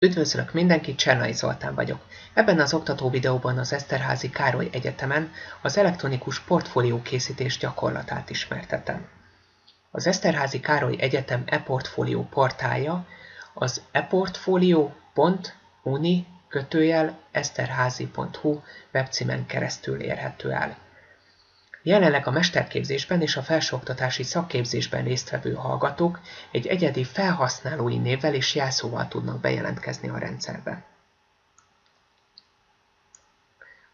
Üdvözlök mindenkit, Csernai Zoltán vagyok. Ebben az oktató videóban az Eszterházy Károly Egyetemen az elektronikus portfólió készítés gyakorlatát ismertetem. Az Eszterházy Károly Egyetem e-portfólió portálja az eportfolio.uni/eszterházy.hu webcímen keresztül érhető el. Jelenleg a mesterképzésben és a felsőoktatási szakképzésben résztvevő hallgatók egy egyedi felhasználói névvel és jelszóval tudnak bejelentkezni a rendszerbe.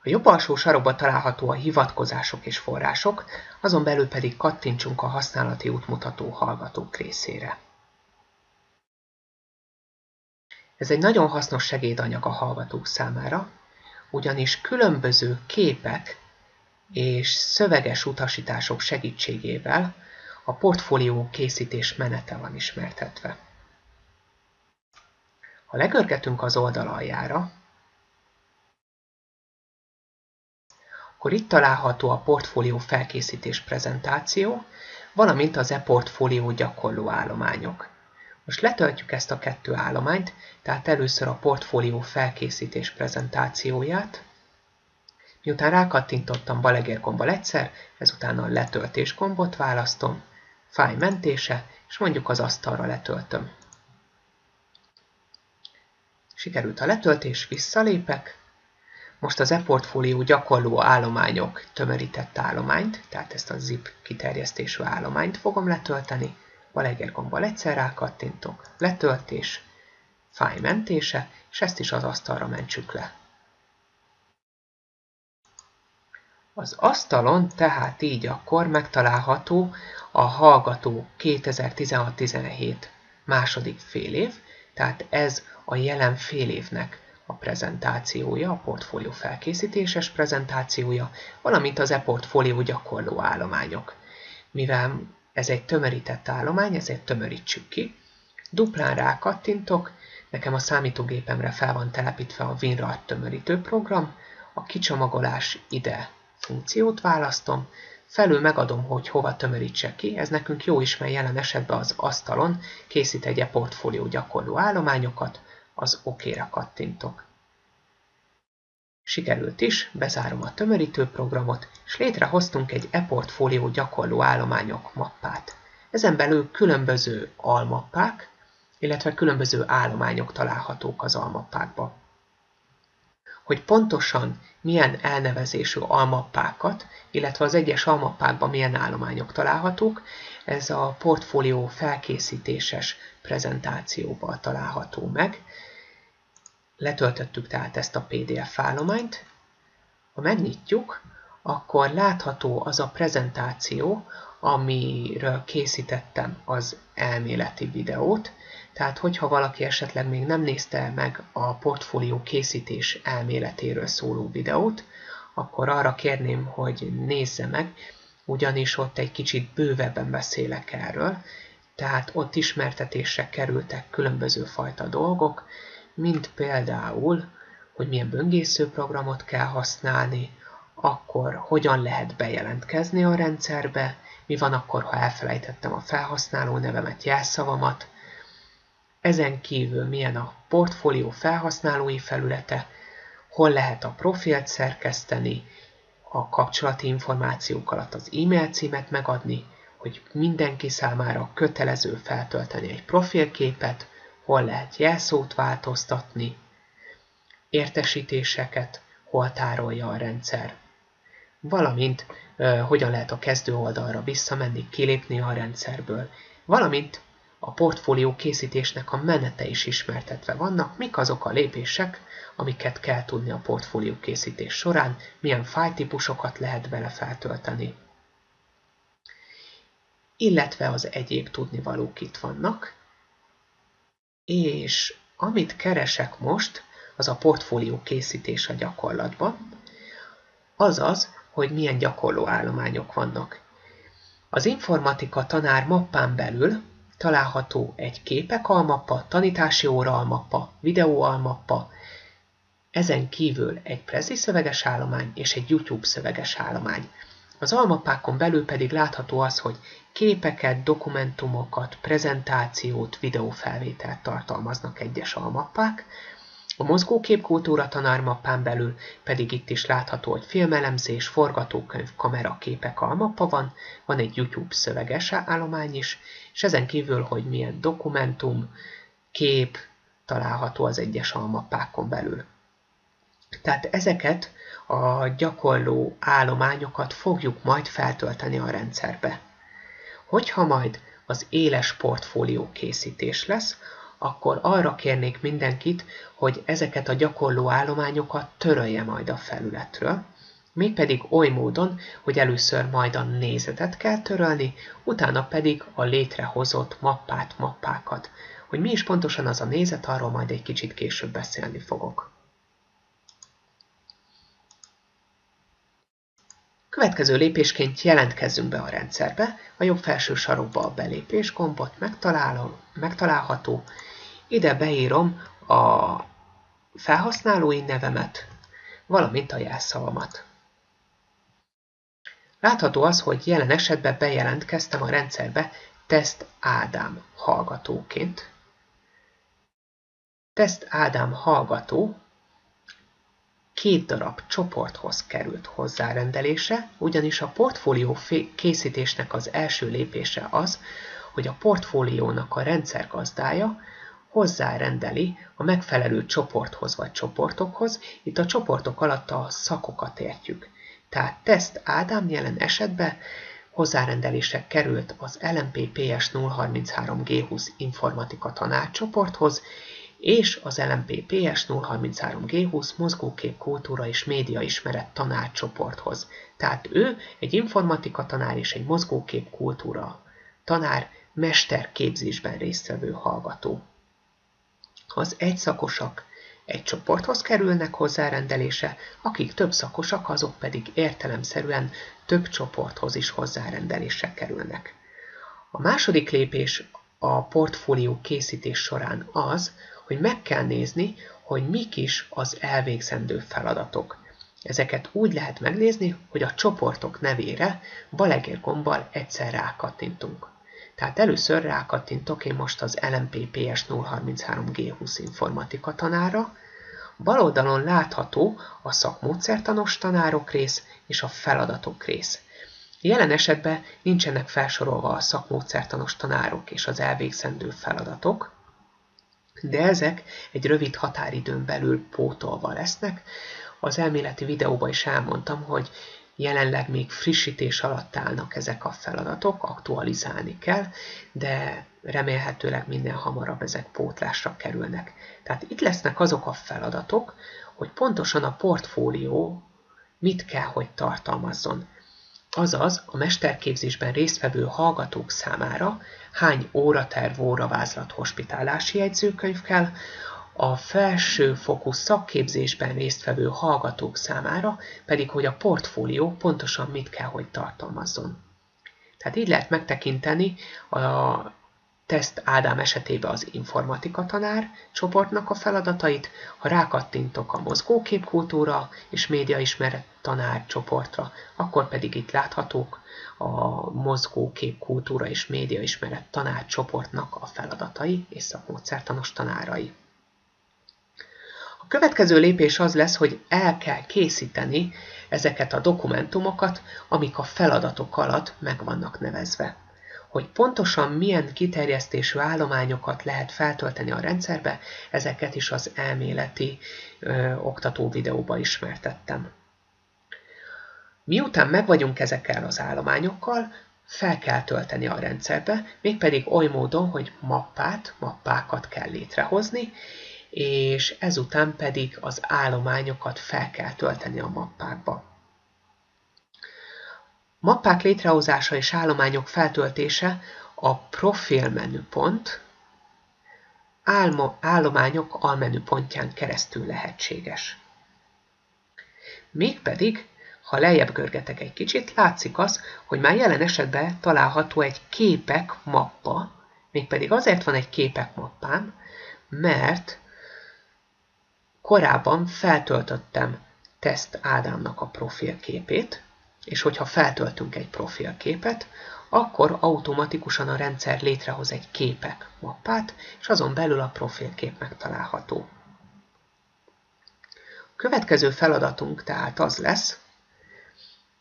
A jobb alsó sarokban található a hivatkozások és források, azon belül pedig kattintsunk a használati útmutató hallgatók részére. Ez egy nagyon hasznos segédanyag a hallgatók számára, ugyanis különböző képek és szöveges utasítások segítségével a portfólió készítés menete van ismertetve. Ha legörgetünk az oldal aljára, akkor itt található a portfólió felkészítés prezentáció, valamint az e-portfólió gyakorló állományok. Most letöltjük ezt a kettő állományt, tehát először a portfólió felkészítés prezentációját. Miután rákattintottam bal gombbal egyszer, ezután a letöltés gombot választom, fájl mentése, és mondjuk az asztalra letöltöm. Sikerült a letöltés, visszalépek. Most az e-portfólió gyakorló állományok tömörített állományt, tehát ezt a zip kiterjesztésű állományt fogom letölteni. Bal gombbal egyszer rákattintok, letöltés, fájl mentése, és ezt is az asztalra mentsük le. Az asztalon tehát így akkor megtalálható a hallgató 2016-17 második félév, tehát ez a jelen félévnek a prezentációja, a portfólió felkészítéses prezentációja, valamint az e-portfólió gyakorló állományok. Mivel ez egy tömörített állomány, ezért tömörítsük ki. Duplán rákattintok, nekem a számítógépemre fel van telepítve a WinRAR tömörítő program, a kicsomagolás ide funkciót választom, felül megadom, hogy hova tömörítsek ki, ez nekünk jó is, mert jelen esetben az asztalon készít egy e-portfólió gyakorló állományokat, az OK-ra kattintok. Sikerült is, bezárom a tömörítő programot, és létrehoztunk egy e-portfólió gyakorló állományok mappát. Ezen belül különböző almappák, illetve különböző állományok találhatók az almappákban. Hogy pontosan milyen elnevezésű almappákat, illetve az egyes almappákban milyen állományok találhatók, ez a portfólió felkészítéses prezentációban található meg. Letöltöttük tehát ezt a PDF állományt. Ha megnyitjuk, akkor látható az a prezentáció, amiről készítettem az elméleti videót. Tehát, hogyha valaki esetleg még nem nézte meg a portfólió készítés elméletéről szóló videót, akkor arra kérném, hogy nézze meg, ugyanis ott egy kicsit bővebben beszélek erről. Tehát ott ismertetésre kerültek különböző fajta dolgok, mint például, hogy milyen böngészőprogramot kell használni, akkor hogyan lehet bejelentkezni a rendszerbe, mi van akkor, ha elfelejtettem a felhasználó nevemet, jelszavamat, ezen kívül milyen a portfólió felhasználói felülete, hol lehet a profilt szerkeszteni, a kapcsolati információk alatt az e-mail címet megadni, hogy mindenki számára kötelező feltölteni egy profilképet, hol lehet jelszót változtatni, értesítéseket, hol tárolja a rendszer, valamint hogyan lehet a kezdő oldalra visszamenni, kilépni a rendszerből, valamint a portfólió készítésnek a menete is ismertetve vannak, mik azok a lépések, amiket kell tudni a portfólió készítés során, milyen fájltípusokat lehet bele feltölteni, illetve az egyéb tudnivalók itt vannak. És amit keresek most, az a portfólió készítés a gyakorlatban, azaz, hogy milyen gyakorló állományok vannak. Az informatika tanár mappán belül található egy képek almappa, tanítási óra almappa, videó almappa, ezen kívül egy Prezi szöveges állomány és egy YouTube szöveges állomány. Az almappákon belül pedig látható az, hogy képeket, dokumentumokat, prezentációt, videófelvételt tartalmaznak egyes almappák. A mozgóképkultúra tanármappán belül pedig itt is látható, hogy filmelemzés, forgatókönyv, kameraképek almappa van egy YouTube szöveges állomány is, és ezen kívül, hogy milyen dokumentum, kép található az egyes almappákon belül. Tehát ezeket a gyakorló állományokat fogjuk majd feltölteni a rendszerbe. Hogyha majd az éles portfólió készítés lesz, akkor arra kérnék mindenkit, hogy ezeket a gyakorló állományokat törölje majd a felületről, mégpedig oly módon, hogy először majd a nézetet kell törölni, utána pedig a létrehozott mappákat. Hogy mi is pontosan az a nézet, arról majd egy kicsit később beszélni fogok. Következő lépésként jelentkezzünk be a rendszerbe, a jobb felső sarokba a belépés gombot megtalálható. Ide beírom a felhasználói nevemet, valamint a jelszavamat. Látható az, hogy jelen esetben bejelentkeztem a rendszerbe Teszt Ádám hallgatóként. Teszt Ádám hallgató 2 darab csoporthoz került hozzárendelése, ugyanis a portfólió készítésnek az első lépése az, hogy a portfóliónak a rendszergazdája hozzárendeli a megfelelő csoporthoz vagy csoportokhoz, itt a csoportok alatt a szakokat értjük. Tehát Teszt Ádám jelen esetben hozzárendelésre került az LMP-PS 033 G20 informatika tanárcsoporthoz, és az LMP-PS 033 G20 mozgókép, kultúra és médiaismeret tanárcsoporthoz. Tehát ő egy informatika tanár és egy mozgókép, kultúra tanár, mesterképzésben résztvevő hallgató. Az egyszakosak egy csoporthoz kerülnek hozzárendelése, akik több szakosak, azok pedig értelemszerűen több csoporthoz is hozzárendelésre kerülnek. A második lépés a portfólió készítés során az, hogy meg kell nézni, hogy mik is az elvégzendő feladatok. Ezeket úgy lehet megnézni, hogy a csoportok nevére balegérgombbal egyszer rákattintunk. Tehát először rákattintok én most az LMP-PS 033 G20 informatika tanára, bal oldalon látható a szakmódszertanos tanárok rész és a feladatok rész. Jelen esetben nincsenek felsorolva a szakmódszertanos tanárok és az elvégzendő feladatok, de ezek egy rövid határidőn belül pótolva lesznek. Az elméleti videóban is elmondtam, hogy jelenleg még frissítés alatt állnak ezek a feladatok, aktualizálni kell, de remélhetőleg minél hamarabb ezek pótlásra kerülnek. Tehát itt lesznek azok a feladatok, hogy pontosan a portfólió mit kell, hogy tartalmazzon. Azaz a mesterképzésben résztvevő hallgatók számára hány óraterv, óravázlat, hospitálási jegyzőkönyv kell, a felsőfokú szakképzésben résztvevő hallgatók számára pedig, hogy a portfólió pontosan mit kell, hogy tartalmazzon. Tehát így lehet megtekinteni a Teszt Ádám esetében az informatika tanár csoportnak a feladatait, ha rákattintok a mozgóképkultúra és médiaismeret tanár csoportra, akkor pedig itt láthatók a mozgóképkultúra és médiaismeret tanár csoportnak a feladatai és szakmódszertanos tanárai. A következő lépés az lesz, hogy el kell készíteni ezeket a dokumentumokat, amik a feladatok alatt meg vannak nevezve. Hogy pontosan milyen kiterjesztésű állományokat lehet feltölteni a rendszerbe, ezeket is az elméleti oktató videóban ismertettem. Miután meg vagyunk ezekkel az állományokkal, fel kell tölteni a rendszerbe, mégpedig oly módon, hogy mappákat kell létrehozni, és ezután pedig az állományokat fel kell tölteni a mappákba. Mappák létrehozása és állományok feltöltése a profil menüpont állományok almenüpontján keresztül lehetséges. Mégpedig, ha lejjebb görgetek egy kicsit, látszik az, hogy már jelen esetben található egy képek mappa, mégpedig azért van egy képek mappám, mert korábban feltöltöttem Teszt Ádámnak a profilképét, és hogyha feltöltünk egy profilképet, akkor automatikusan a rendszer létrehoz egy képek mappát, és azon belül a profilkép megtalálható. A következő feladatunk tehát az lesz,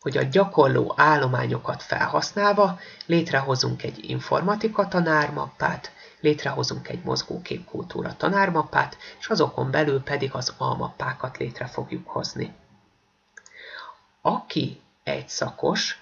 hogy a gyakorló állományokat felhasználva létrehozunk egy informatika tanármappát, létrehozunk egy mozgóképkultúra tanármappát, és azokon belül pedig az almappákat létre fogjuk hozni. Aki egy szakos,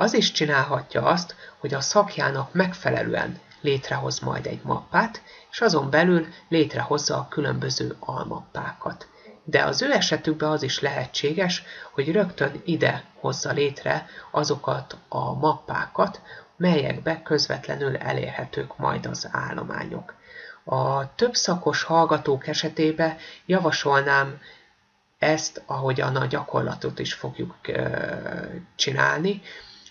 az is csinálhatja azt, hogy a szakjának megfelelően létrehoz majd egy mappát, és azon belül létrehozza a különböző almappákat. De az ő esetükben az is lehetséges, hogy rögtön ide hozza létre azokat a mappákat, melyekbe közvetlenül elérhetők majd az állományok. A több szakos hallgatók esetében javasolnám ezt, ahogyan a gyakorlatot is fogjuk csinálni,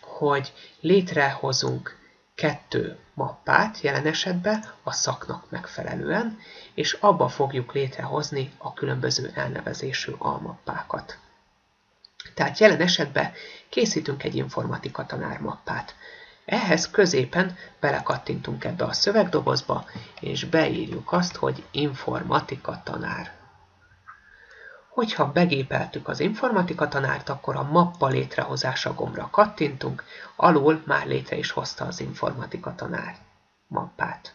hogy létrehozunk 2 mappát jelen esetben a szaknak megfelelően, és abba fogjuk létrehozni a különböző elnevezésű almappákat. Tehát jelen esetben készítünk egy informatika tanármappát. Ehhez középen belekattintunk ebbe a szövegdobozba, és beírjuk azt, hogy informatika tanár. Hogyha begépeltük az informatika tanárt, akkor a mappa létrehozása gombra kattintunk, alul már létre is hozta az informatika tanár mappát.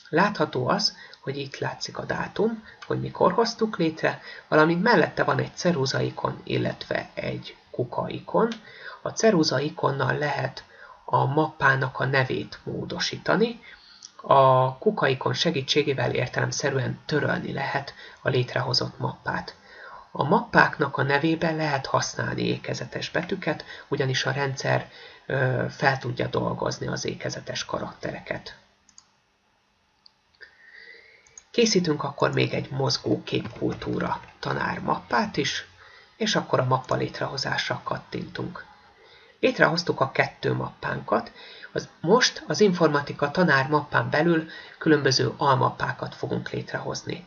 Látható az, hogy itt látszik a dátum, hogy mikor hoztuk létre, valamint mellette van egy ceruza ikon, illetve egy kuka ikon. A ceruza ikonnal lehet a mappának a nevét módosítani, a kuka ikon segítségével értelemszerűen törölni lehet a létrehozott mappát. A mappáknak a nevében lehet használni ékezetes betűket, ugyanis a rendszer fel tudja dolgozni az ékezetes karaktereket. Készítünk akkor még egy mozgóképkultúra tanármappát is, és akkor a mappa létrehozásra kattintunk. Létrehoztuk a 2 mappánkat, most az informatika tanármappán belül különböző almappákat fogunk létrehozni.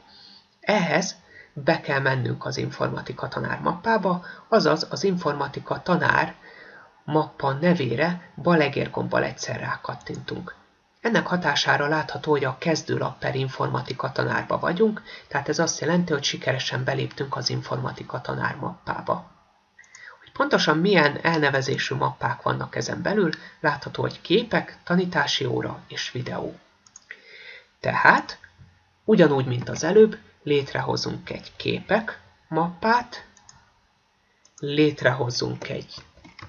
Ehhez be kell mennünk az informatika tanár mappába, azaz az informatika tanár mappa nevére bal egérgombbal egyszer rákattintunk. Ennek hatására látható, hogy a kezdőlap per informatika tanárba vagyunk, tehát ez azt jelenti, hogy sikeresen beléptünk az informatika tanár mappába. Hogy pontosan milyen elnevezésű mappák vannak ezen belül, látható, hogy képek, tanítási óra és videó. Tehát, ugyanúgy, mint az előbb, létrehozunk egy képek mappát, létrehozunk egy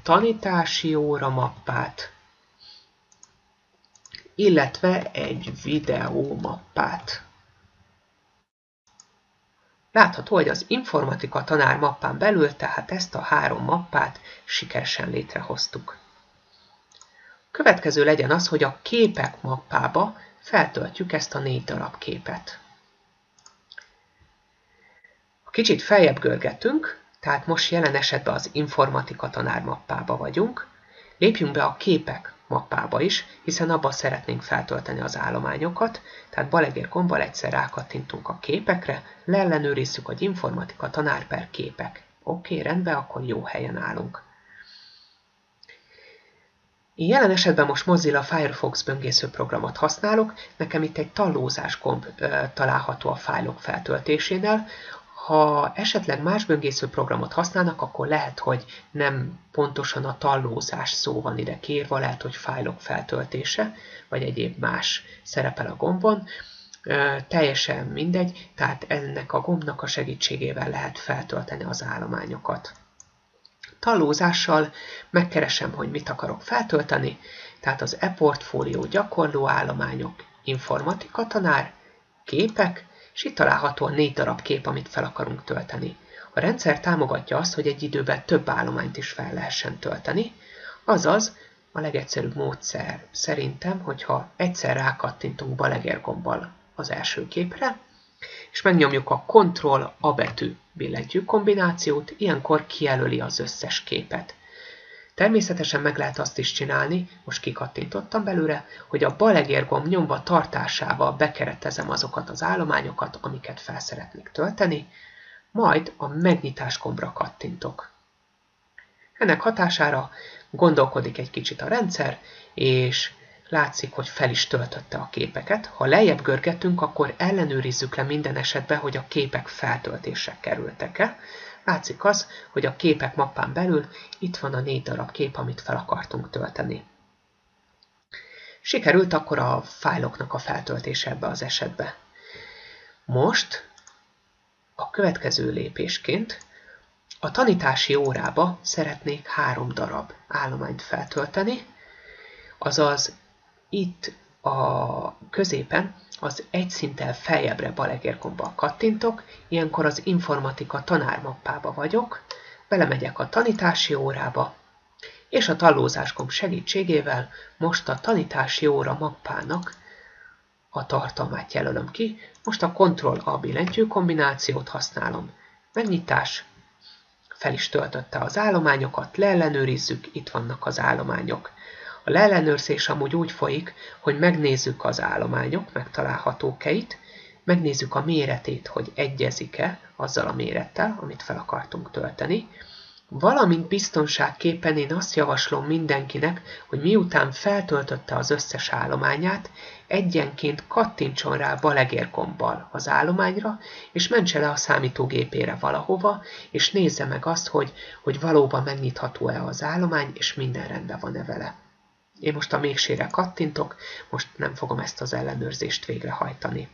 tanítási óra mappát, illetve egy videó mappát. Látható, hogy az informatika tanár mappán belül, tehát ezt a 3 mappát sikeresen létrehoztuk. Következő legyen az, hogy a képek mappába feltöltjük ezt a 4 darab képet. Kicsit feljebb görgetünk, tehát most jelen esetben az informatika tanár mappába vagyunk. Lépjünk be a képek mappába is, hiszen abba szeretnénk feltölteni az állományokat, tehát bal egérgombbal egyszer rákattintunk a képekre, leellenőrizzük, hogy informatika tanár per képek. Oké, rendben, akkor jó helyen állunk. Én jelen esetben most Mozilla Firefox böngészőprogramot használok, nekem itt egy tallózás gomb található a fájlok feltöltésénél. Ha esetleg más böngészőprogramot használnak, akkor lehet, hogy nem pontosan a tallózás szó van ide kérve, lehet, hogy fájlok feltöltése, vagy egyéb más szerepel a gombon. Teljesen mindegy, tehát ennek a gombnak a segítségével lehet feltölteni az állományokat. Tallózással megkeresem, hogy mit akarok feltölteni, tehát az e-portfólió gyakorló állományok, informatika tanár, képek, és itt található a 4 darab kép, amit fel akarunk tölteni. A rendszer támogatja azt, hogy egy időben több állományt is fel lehessen tölteni, azaz a legegyszerűbb módszer szerintem, hogyha egyszer rákattintunk bal egérgombbal az első képre, és megnyomjuk a Ctrl-A betű billentyű kombinációt, ilyenkor kijelöli az összes képet. Természetesen meg lehet azt is csinálni, most kikattintottam belőle, hogy a bal egérgomb nyomva tartásával bekeretezem azokat az állományokat, amiket fel szeretnék tölteni, majd a megnyitás gombra kattintok. Ennek hatására gondolkodik egy kicsit a rendszer, és látszik, hogy fel is töltötte a képeket. Ha lejjebb görgetünk, akkor ellenőrizzük le minden esetben, hogy a képek feltöltésre kerültek-e. Látszik az, hogy a képek mappán belül itt van a 4 darab kép, amit fel akartunk tölteni. Sikerült akkor a fájloknak a feltöltése ebbe az esetbe. Most a következő lépésként a tanítási órába szeretnék 3 darab állományt feltölteni, azaz itt a középen az egy szinttel feljebbre balegérgombbal kattintok, ilyenkor az informatika tanármappába vagyok, belemegyek a tanítási órába, és a tallózásgomb segítségével most a tanítási óra mappának a tartalmát jelölöm ki. Most a Ctrl-A billentyű kombinációt használom. Megnyitás, fel is töltötte az állományokat, leellenőrizzük, itt vannak az állományok. A leellenőrzés amúgy úgy folyik, hogy megnézzük az állományok, megtalálhatók-e itt, megnézzük a méretét, hogy egyezik-e azzal a mérettel, amit fel akartunk tölteni. Valamint biztonságképpen én azt javaslom mindenkinek, hogy miután feltöltötte az összes állományát, egyenként kattintson rá balegérgombbal az állományra, és mentse le a számítógépére valahova, és nézze meg azt, hogy valóban megnyitható-e az állomány, és minden rendben van-e vele. Én most a mégsére kattintok, most nem fogom ezt az ellenőrzést végrehajtani.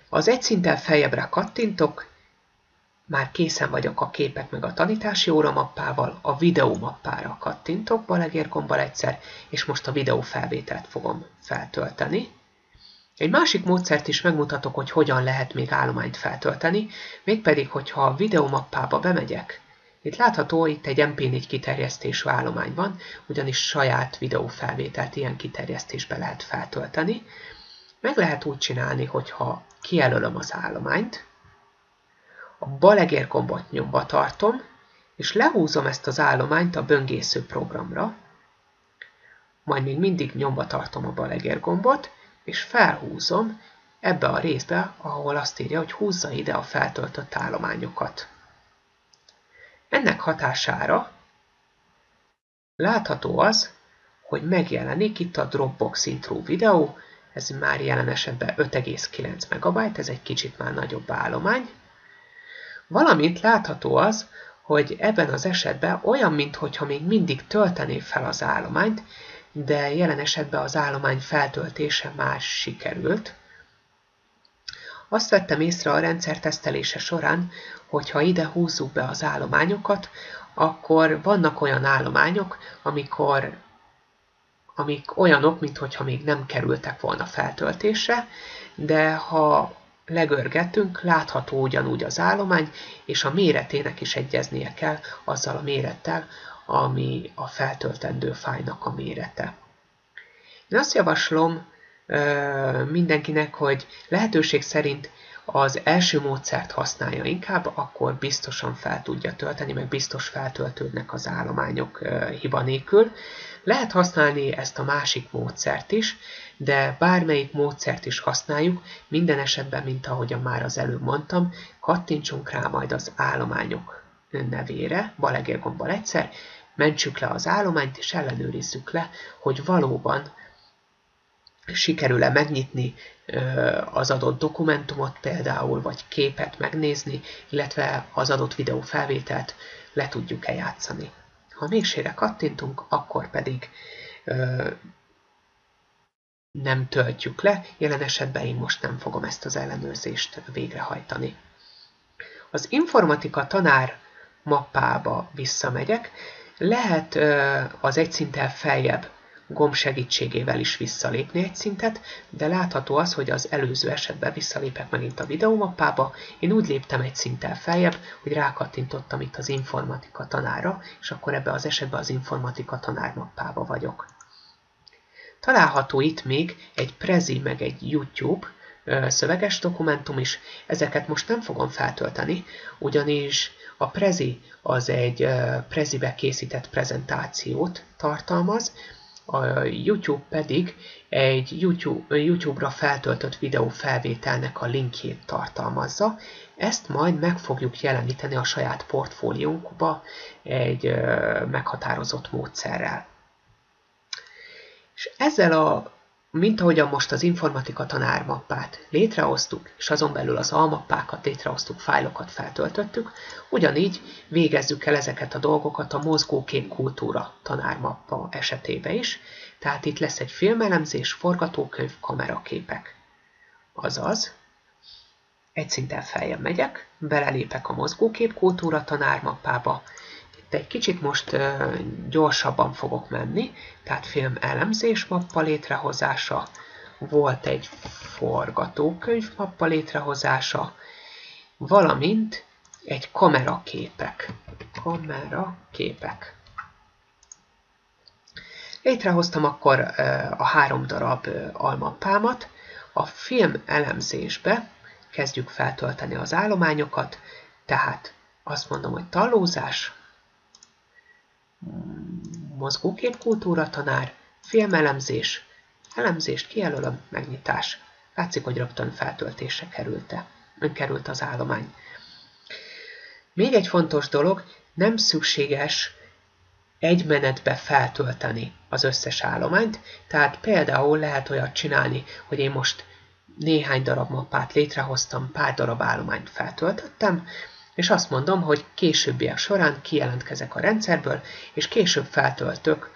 Az egy szinttel feljebbre kattintok, már készen vagyok a képek meg a tanítási óra mappával, a videó mappára kattintok balegérgombbal egyszer, és most a videó felvételt fogom feltölteni. Egy másik módszert is megmutatok, hogy hogyan lehet még állományt feltölteni, mégpedig, hogyha a videó mappába bemegyek. Itt látható, itt egy MP4 kiterjesztésű állomány van, ugyanis saját videófelvételt ilyen kiterjesztésbe lehet feltölteni. Meg lehet úgy csinálni, hogyha kijelölöm az állományt, a balegérgombot nyomva tartom, és lehúzom ezt az állományt a böngésző programra, majd még mindig nyomva tartom a balegérgombot, és felhúzom ebbe a részbe, ahol azt írja, hogy húzza ide a feltöltött állományokat. Ennek hatására látható az, hogy megjelenik itt a Dropbox Intro videó, ez már jelen esetben 5,9 MB, ez egy kicsit már nagyobb állomány. Valamint látható az, hogy ebben az esetben olyan, mintha még mindig töltené fel az állományt, de jelen esetben az állomány feltöltése már sikerült. Azt vettem észre a rendszer tesztelése során, hogy ha ide húzzuk be az állományokat, akkor vannak olyan állományok, amik olyanok, mintha még nem kerültek volna feltöltésre, de ha legörgetünk, látható ugyanúgy az állomány, és a méretének is egyeznie kell azzal a mérettel, ami a feltöltendő fájlnak a mérete. Én azt javaslom mindenkinek, hogy lehetőség szerint az első módszert használja inkább, akkor biztosan fel tudja tölteni, meg biztos feltöltődnek az állományok hiba nélkül. Lehet használni ezt a másik módszert is, de bármelyik módszert is használjuk, minden esetben, mint ahogyan már az előbb mondtam, kattintsunk rá majd az állományok nevére, balegérgombbal egyszer, mentsük le az állományt, és ellenőrizzük le, hogy valóban sikerül-e megnyitni az adott dokumentumot például, vagy képet megnézni, illetve az adott videófelvételt le tudjuk-e játszani. Ha mégsére kattintunk, akkor pedig nem töltjük le, jelen esetben én most nem fogom ezt az ellenőrzést végrehajtani. Az informatika tanár mappába visszamegyek, lehet az egy szinttel feljebb gomb segítségével is visszalépni egy szintet, de látható az, hogy az előző esetben visszalépek megint a videómappába. Én úgy léptem egy szinttel feljebb, hogy rákattintottam itt az informatika tanára, és akkor ebben az esetben az informatika tanár mappába vagyok. Található itt még egy Prezi meg egy YouTube szöveges dokumentum is. Ezeket most nem fogom feltölteni, ugyanis a Prezi az egy Prezibe készített prezentációt tartalmaz, a YouTube pedig egy YouTube-ra feltöltött videó felvételnek a linkjét tartalmazza. Ezt majd meg fogjuk jeleníteni a saját portfóliónkba egy meghatározott módszerrel. És ezzel mint ahogyan most az informatika tanármappát létrehoztuk, és azon belül az almappákat létrehoztuk, fájlokat feltöltöttük, ugyanígy végezzük el ezeket a dolgokat a mozgókép-kultúra tanármappa esetében is. Tehát itt lesz egy filmelemzés, forgatókönyv, kameraképek. Azaz, egy szinten feljebb megyek, belelépek a mozgókép-kultúra tanármappába. Itt egy kicsit most gyorsabban fogok menni, tehát filmelemzés mappa létrehozása, volt egy forgatókönyv mappa létrehozása, valamint egy kameraképek. Létrehoztam akkor a 3 darab almappámat. A filmelemzésbe kezdjük feltölteni az állományokat, tehát azt mondom, hogy tallózás, mozgókép-kultúra tanár, filmelemzés, elemzést kijelölöm, megnyitás. Látszik, hogy rögtön feltöltésre került az állomány. Még egy fontos dolog, nem szükséges egy menetbe feltölteni az összes állományt, tehát például lehet olyat csinálni, hogy én most néhány darab mappát létrehoztam, pár darab állományt feltöltöttem, és azt mondom, hogy későbbiek során kijelentkezek a rendszerből, és később feltöltök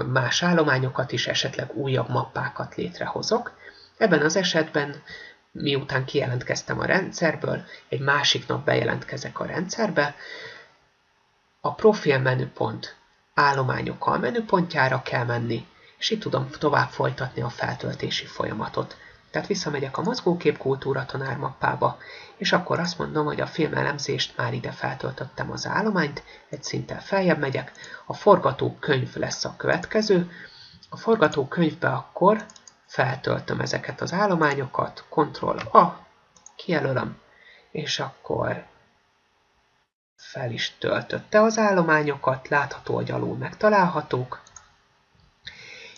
más állományokat is, esetleg újabb mappákat létrehozok. Ebben az esetben, miután kijelentkeztem a rendszerből, egy másik nap bejelentkezek a rendszerbe, a profil menüpont állományok almenüpontjára kell menni, és itt tudom tovább folytatni a feltöltési folyamatot. Tehát visszamegyek a mozgókép-kultúra tanármappába, és akkor azt mondom, hogy a filmelemzést már ide feltöltöttem az állományt, egy szinttel feljebb megyek, a forgatókönyv lesz a következő. A forgatókönyvbe akkor feltöltöm ezeket az állományokat, Ctrl-A, kijelölöm, és akkor fel is töltötte az állományokat, látható, hogy alul megtalálhatók.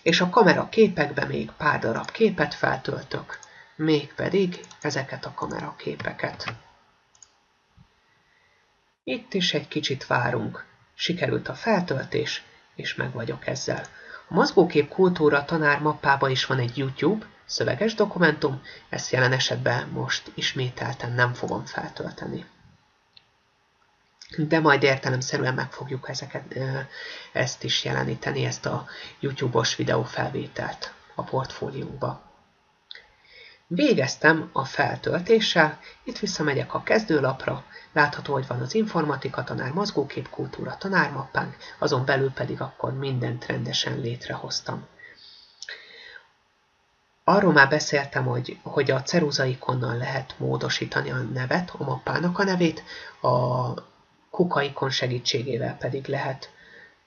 És a kameraképekbe még pár darab képet feltöltök, mégpedig ezeket a kameraképeket. Itt is egy kicsit várunk. Sikerült a feltöltés, és meg vagyok ezzel. A mozgókép-kultúra tanármappában is van egy YouTube szöveges dokumentum, ezt jelen esetben most ismételten nem fogom feltölteni. De majd értelemszerűen meg fogjuk ezt is jeleníteni, ezt a YouTube-os videófelvételt a portfólióba. Végeztem a feltöltéssel, itt visszamegyek a kezdőlapra, látható, hogy van az informatika tanár, mozgókép-kultúra tanármappánk, azon belül pedig akkor mindent rendesen létrehoztam. Arról már beszéltem, hogy a ceruzaikonnal lehet módosítani a nevet, a mappának a nevét, a kukaikon segítségével pedig lehet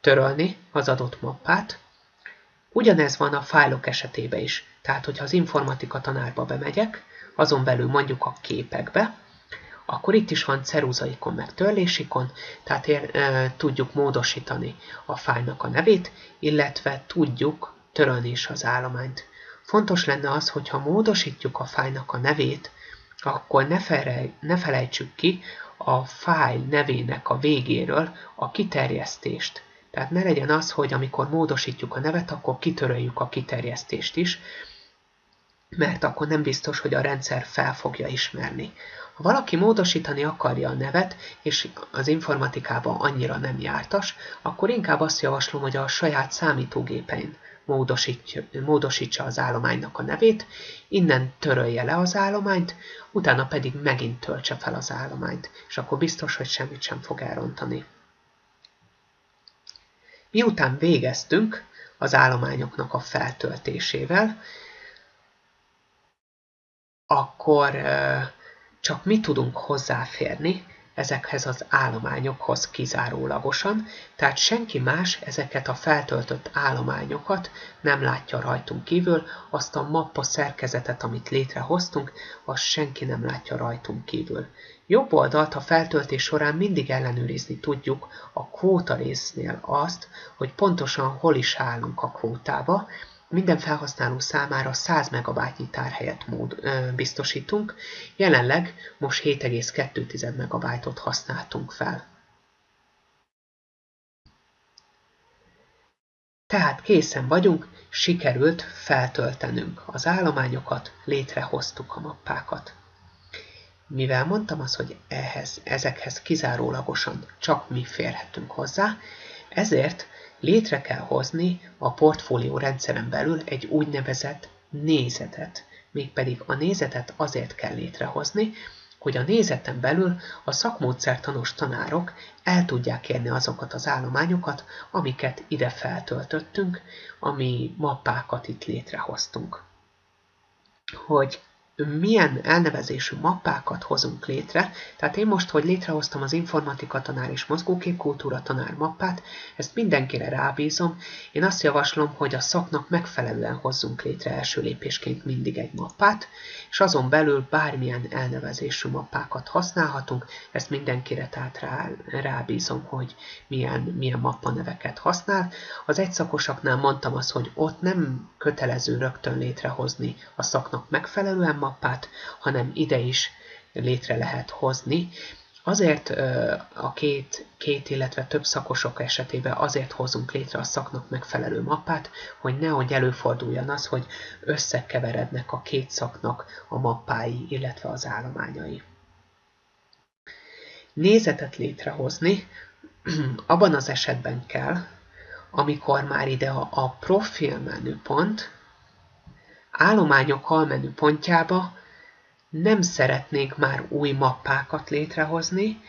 törölni az adott mappát. Ugyanez van a fájlok esetében is. Tehát, hogyha az informatika tanárba bemegyek, azon belül mondjuk a képekbe, akkor itt is van ceruzaikon meg törlésikon, tehát tudjuk módosítani a fájlnak a nevét, illetve tudjuk törölni is az állományt. Fontos lenne az, hogyha módosítjuk a fájlnak a nevét, akkor ne felejtsük ki a fájl nevének a végéről a kiterjesztést. Tehát ne legyen az, hogy amikor módosítjuk a nevet, akkor kitöröljük a kiterjesztést is, mert akkor nem biztos, hogy a rendszer fel fogja ismerni. Ha valaki módosítani akarja a nevet, és az informatikában annyira nem jártas, akkor inkább azt javaslom, hogy a saját számítógépein módosítsa az állománynak a nevét, innen törölje le az állományt, utána pedig megint töltse fel az állományt, és akkor biztos, hogy semmit sem fog elrontani. Miután végeztünk az állományoknak a feltöltésével, akkor csak mi tudunk hozzáférni ezekhez az állományokhoz kizárólagosan, tehát senki más ezeket a feltöltött állományokat nem látja rajtunk kívül, azt a mappa szerkezetet, amit létrehoztunk, azt senki nem látja rajtunk kívül. Jobb oldalt a feltöltés során mindig ellenőrizni tudjuk a kvóta résznél azt, hogy pontosan hol is állunk a kvótába. Minden felhasználó számára 100 MB-nyi tárhelyet biztosítunk, jelenleg most 7,2 MB-ot használtunk fel. Tehát készen vagyunk, sikerült feltöltenünk az állományokat, létrehoztuk a mappákat. Mivel mondtam azt, hogy ezekhez kizárólagosan csak mi férhetünk hozzá, ezért létre kell hozni a portfólió rendszeren belül egy úgynevezett nézetet. Mégpedig a nézetet azért kell létrehozni, hogy a nézeten belül a szakmódszertanos tanárok el tudják érni azokat az állományokat, amiket ide feltöltöttünk, ami mappákat itt létrehoztunk. Hogy milyen elnevezésű mappákat hozunk létre, tehát én most, hogy létrehoztam az informatika tanár és mozgóképkultúra tanár mappát, ezt mindenkire rábízom, én azt javaslom, hogy a szaknak megfelelően hozzunk létre első lépésként mindig egy mappát, és azon belül bármilyen elnevezésű mappákat használhatunk, ezt mindenkire tehát rábízom, hogy milyen mappaneveket használ. Az egyszakosaknál mondtam azt, hogy ott nem kötelező rögtön létrehozni a szaknak megfelelően mappát, hanem ide is létre lehet hozni. Azért a két, illetve több szakosok esetében azért hozunk létre a szaknak megfelelő mappát, hogy nehogy előforduljon az, hogy összekeverednek a két szaknak a mappái, illetve az állományai. Nézetet létrehozni abban az esetben kell, amikor már ide a profil menüpont, állományok almenüpontjába nem szeretnénk már új mappákat létrehozni,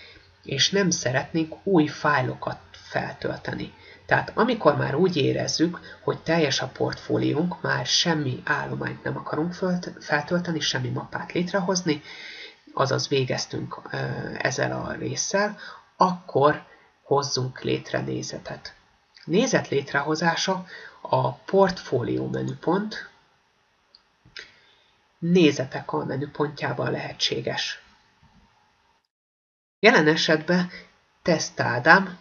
és nem szeretnénk új fájlokat feltölteni. Tehát amikor már úgy érezzük, hogy teljes a portfóliónk, már semmi állományt nem akarunk feltölteni, semmi mappát létrehozni, azaz végeztünk ezzel a résszel, akkor hozzunk létre nézetet. Nézet létrehozása a portfólió menüpont, nézetek almenüpontjában lehetséges. Jelen esetben Teszt Ádám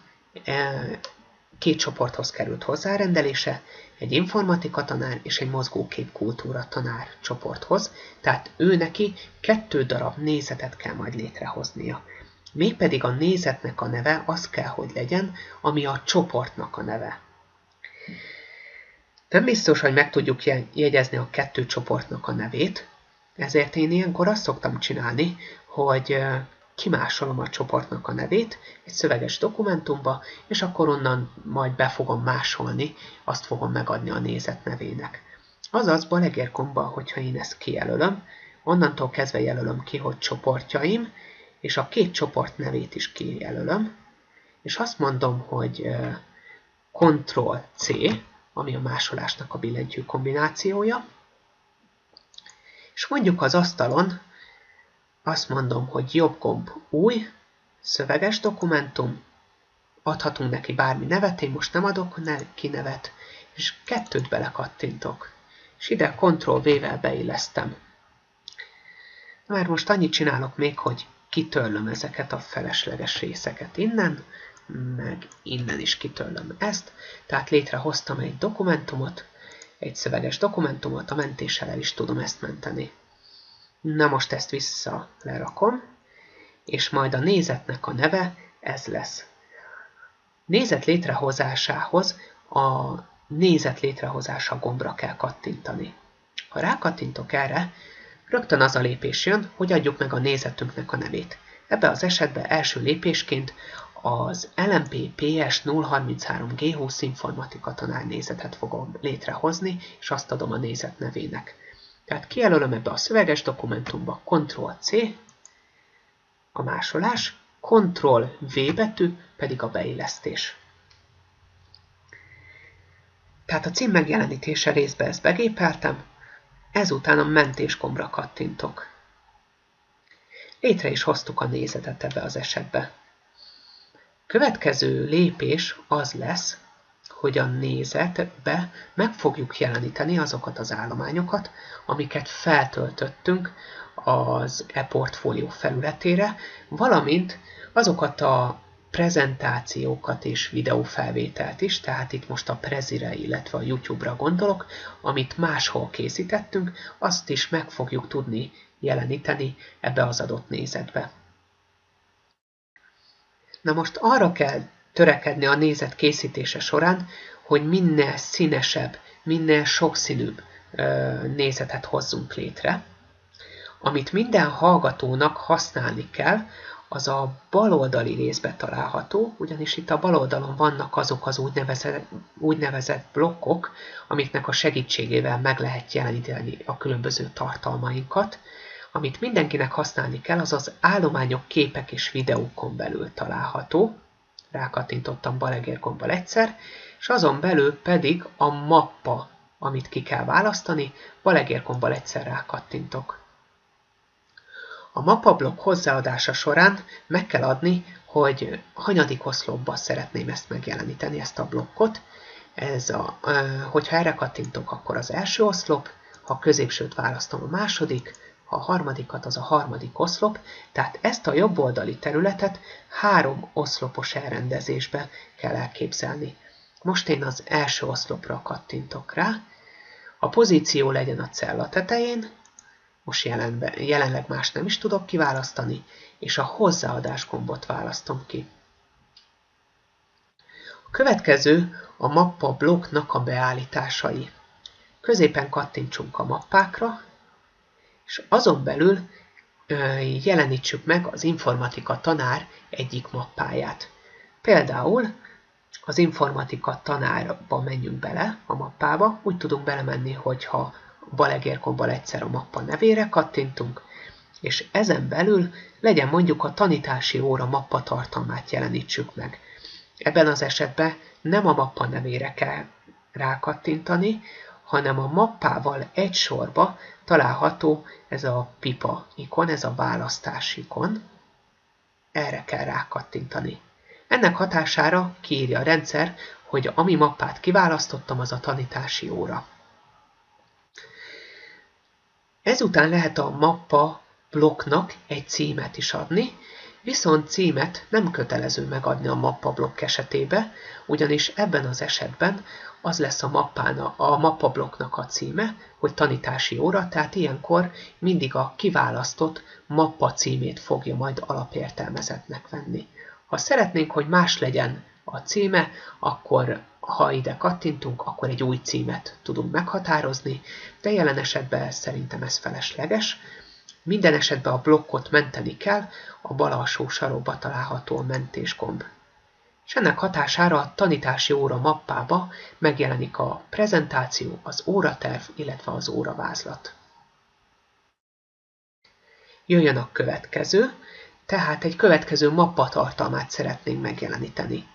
két csoporthoz került hozzárendelése, egy informatika tanár és egy mozgóképkultúra tanár csoporthoz, tehát ő neki 2 darab nézetet kell majd létrehoznia. Mégpedig a nézetnek a neve az kell, hogy legyen, ami a csoportnak a neve. Nem biztos, hogy meg tudjuk jegyezni a 2 csoportnak a nevét, ezért én ilyenkor azt szoktam csinálni, hogy kimásolom a csoportnak a nevét egy szöveges dokumentumba, és akkor onnan majd be fogom másolni, azt fogom megadni a nézet nevének. Azaz balegérkomban, hogyha én ezt kijelölöm, onnantól kezdve jelölöm ki, hogy csoportjaim, és a 2 csoport nevét is kijelölöm, és azt mondom, hogy Ctrl-C, ami a másolásnak a billentyű kombinációja, és mondjuk az asztalon azt mondom, hogy jobb gomb új, szöveges dokumentum, adhatunk neki bármi nevet, én most nem adok neki nevet, és 2-t belekattintok. És ide Ctrl-V-vel beillesztem. Már most annyit csinálok még, hogy kitörlöm ezeket a felesleges részeket innen, meg innen is kitörlöm ezt, tehát létrehoztam egy dokumentumot, egy szöveges dokumentumot, a mentéssel el is tudom ezt menteni. Na most ezt vissza lerakom, és majd a nézetnek a neve ez lesz. Nézet létrehozásához a nézet létrehozása gombra kell kattintani. Ha rákattintok erre, rögtön az a lépés jön, hogy adjuk meg a nézetünknek a nevét. Ebben az esetben első lépésként az LMP PS 033 G20 informatika tanár nézetet fogom létrehozni, és azt adom a nézet nevének. Tehát kijelölöm ebbe a szöveges dokumentumba Ctrl-C, a másolás, Ctrl-V betű pedig a beillesztés. Tehát a cím megjelenítése részbe ezt begépeltem, ezután a mentés gombra kattintok. Létre is hoztuk a nézetet ebbe az esetbe. Következő lépés az lesz, hogy a nézetbe meg fogjuk jeleníteni azokat az állományokat, amiket feltöltöttünk az e-portfólió felületére, valamint azokat a prezentációkat és videófelvételt is, tehát itt most a Prezire, illetve a YouTube-ra gondolok, amit máshol készítettünk, azt is meg fogjuk tudni jeleníteni ebbe az adott nézetbe. Na most arra kell törekedni a nézet készítése során, hogy minél színesebb, minél sokszínűbb nézetet hozzunk létre. Amit minden hallgatónak használni kell, az a baloldali részben található, ugyanis itt a bal oldalon vannak azok az úgynevezett blokkok, amiknek a segítségével meg lehet jeleníteni a különböző tartalmainkat. Amit mindenkinek használni kell, az az állományok, képek és videókon belül található. Rákattintottam balegérgombbal egyszer, és azon belül pedig a mappa, amit ki kell választani, balegérgombbal egyszer rákattintok. A mappablokk hozzáadása során meg kell adni, hogy hanyadik oszlopban szeretném ezt megjeleníteni, ezt a blokkot. Hogyha erre kattintok, akkor az első oszlop, ha a középsőt választom, a második, ha a harmadikat, az a harmadik oszlop, tehát ezt a jobb oldali területet 3 oszlopos elrendezésbe kell elképzelni. Most én az első oszlopra kattintok rá, a pozíció legyen a cella tetején, most jelenleg más nem is tudok kiválasztani, és a hozzáadás gombot választom ki. A következő a mappa blokknak a beállításai. Középen kattintsunk a mappákra, és azon belül jelenítsük meg az informatika tanár egyik mappáját. Például az informatika tanárba menjünk bele a mappába, úgy tudunk belemenni, hogyha balegérgombbal egyszer a mappa nevére kattintunk, és ezen belül legyen mondjuk a tanítási óra mappa tartalmát jelenítsük meg. Ebben az esetben nem a mappa nevére kell rákattintani, hanem a mappával egy sorba található ez a pipa ikon, ez a választás ikon. Erre kell rákattintani. Ennek hatására kiírja a rendszer, hogy ami mappát kiválasztottam, az a tanítási óra. Ezután lehet a mappa blokknak egy címet is adni, viszont címet nem kötelező megadni a mappa blokk esetében, ugyanis ebben az esetben az lesz a mappa blokknak a címe, hogy tanítási óra, tehát ilyenkor mindig a kiválasztott mappa címét fogja majd alapértelmezetnek venni. Ha szeretnénk, hogy más legyen a címe, akkor ha ide kattintunk, akkor egy új címet tudunk meghatározni, de jelen esetben szerintem ez felesleges. Minden esetben a blokkot menteni kell, a bal alsó sarokba található a mentés gomb. És ennek hatására a tanítási óra mappába megjelenik a prezentáció, az óraterv, illetve az óravázlat. Jöjjön a következő, tehát egy következő mappa tartalmát szeretnénk megjeleníteni.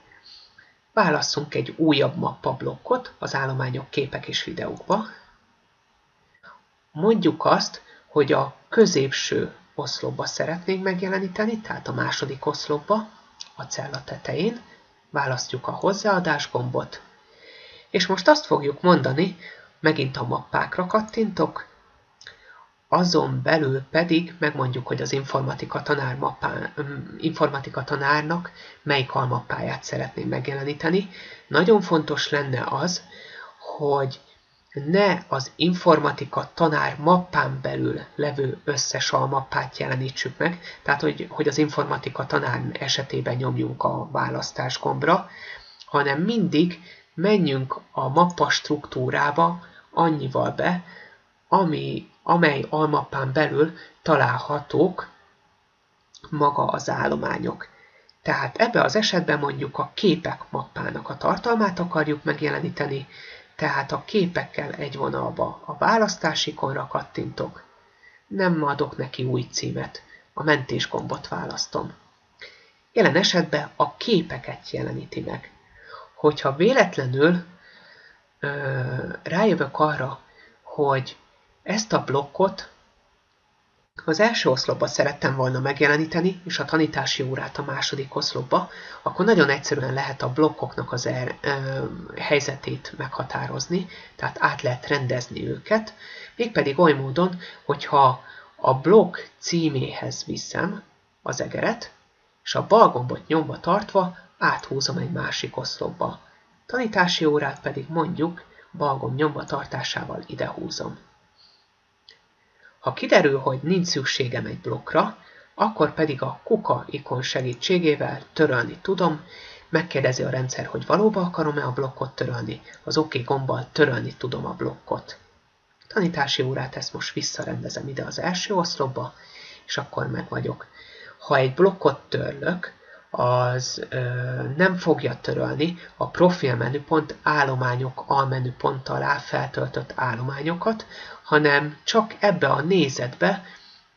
Válasszunk egy újabb mappa blokkot az állományok, képek és videókba. Mondjuk azt, hogy a középső oszlopba szeretnénk megjeleníteni, tehát a második oszlopba, a cella tetején. Választjuk a hozzáadás gombot, és most azt fogjuk mondani, megint a mappákra kattintok, azon belül pedig megmondjuk, hogy az informatika tanárnak melyik almappáját szeretném megjeleníteni. Nagyon fontos lenne az, hogy ne az informatika tanár mappán belül levő összes almappát jelenítsük meg, tehát hogy az informatika tanár esetében nyomjunk a választás gombra, hanem mindig menjünk a mappa struktúrába annyival be, amely almappán belül találhatók maga az állományok. Tehát ebbe az esetben mondjuk a képek mappának a tartalmát akarjuk megjeleníteni, tehát a képekkel egy vonalba a választás ikonra kattintok, nem adok neki új címet, a mentés gombot választom. Jelen esetben a képeket jeleníti meg. Hogyha véletlenül rájövök arra, hogy ezt a blokkot Az első oszlopba szerettem volna megjeleníteni, és a tanítási órát a második oszlopba, akkor nagyon egyszerűen lehet a blokkoknak az helyzetét meghatározni, tehát át lehet rendezni őket, mégpedig oly módon, hogyha a blokk címéhez viszem az egeret, és a bal gombot nyomva tartva áthúzom egy másik oszlopba. Tanítási órát pedig mondjuk bal gomb nyomva tartásával idehúzom. Ha kiderül, hogy nincs szükségem egy blokkra, akkor pedig a kuka ikon segítségével törölni tudom, megkérdezi a rendszer, hogy valóban akarom-e a blokkot törölni, az OK gombbal törölni tudom a blokkot. Tanítási órát ezt most visszarendezem ide az első oszlopba, és akkor meg vagyok. Ha egy blokkot törlök, az nem fogja törölni a profil menüpont állományok almenüpont alá feltöltött állományokat, hanem csak ebbe a nézetbe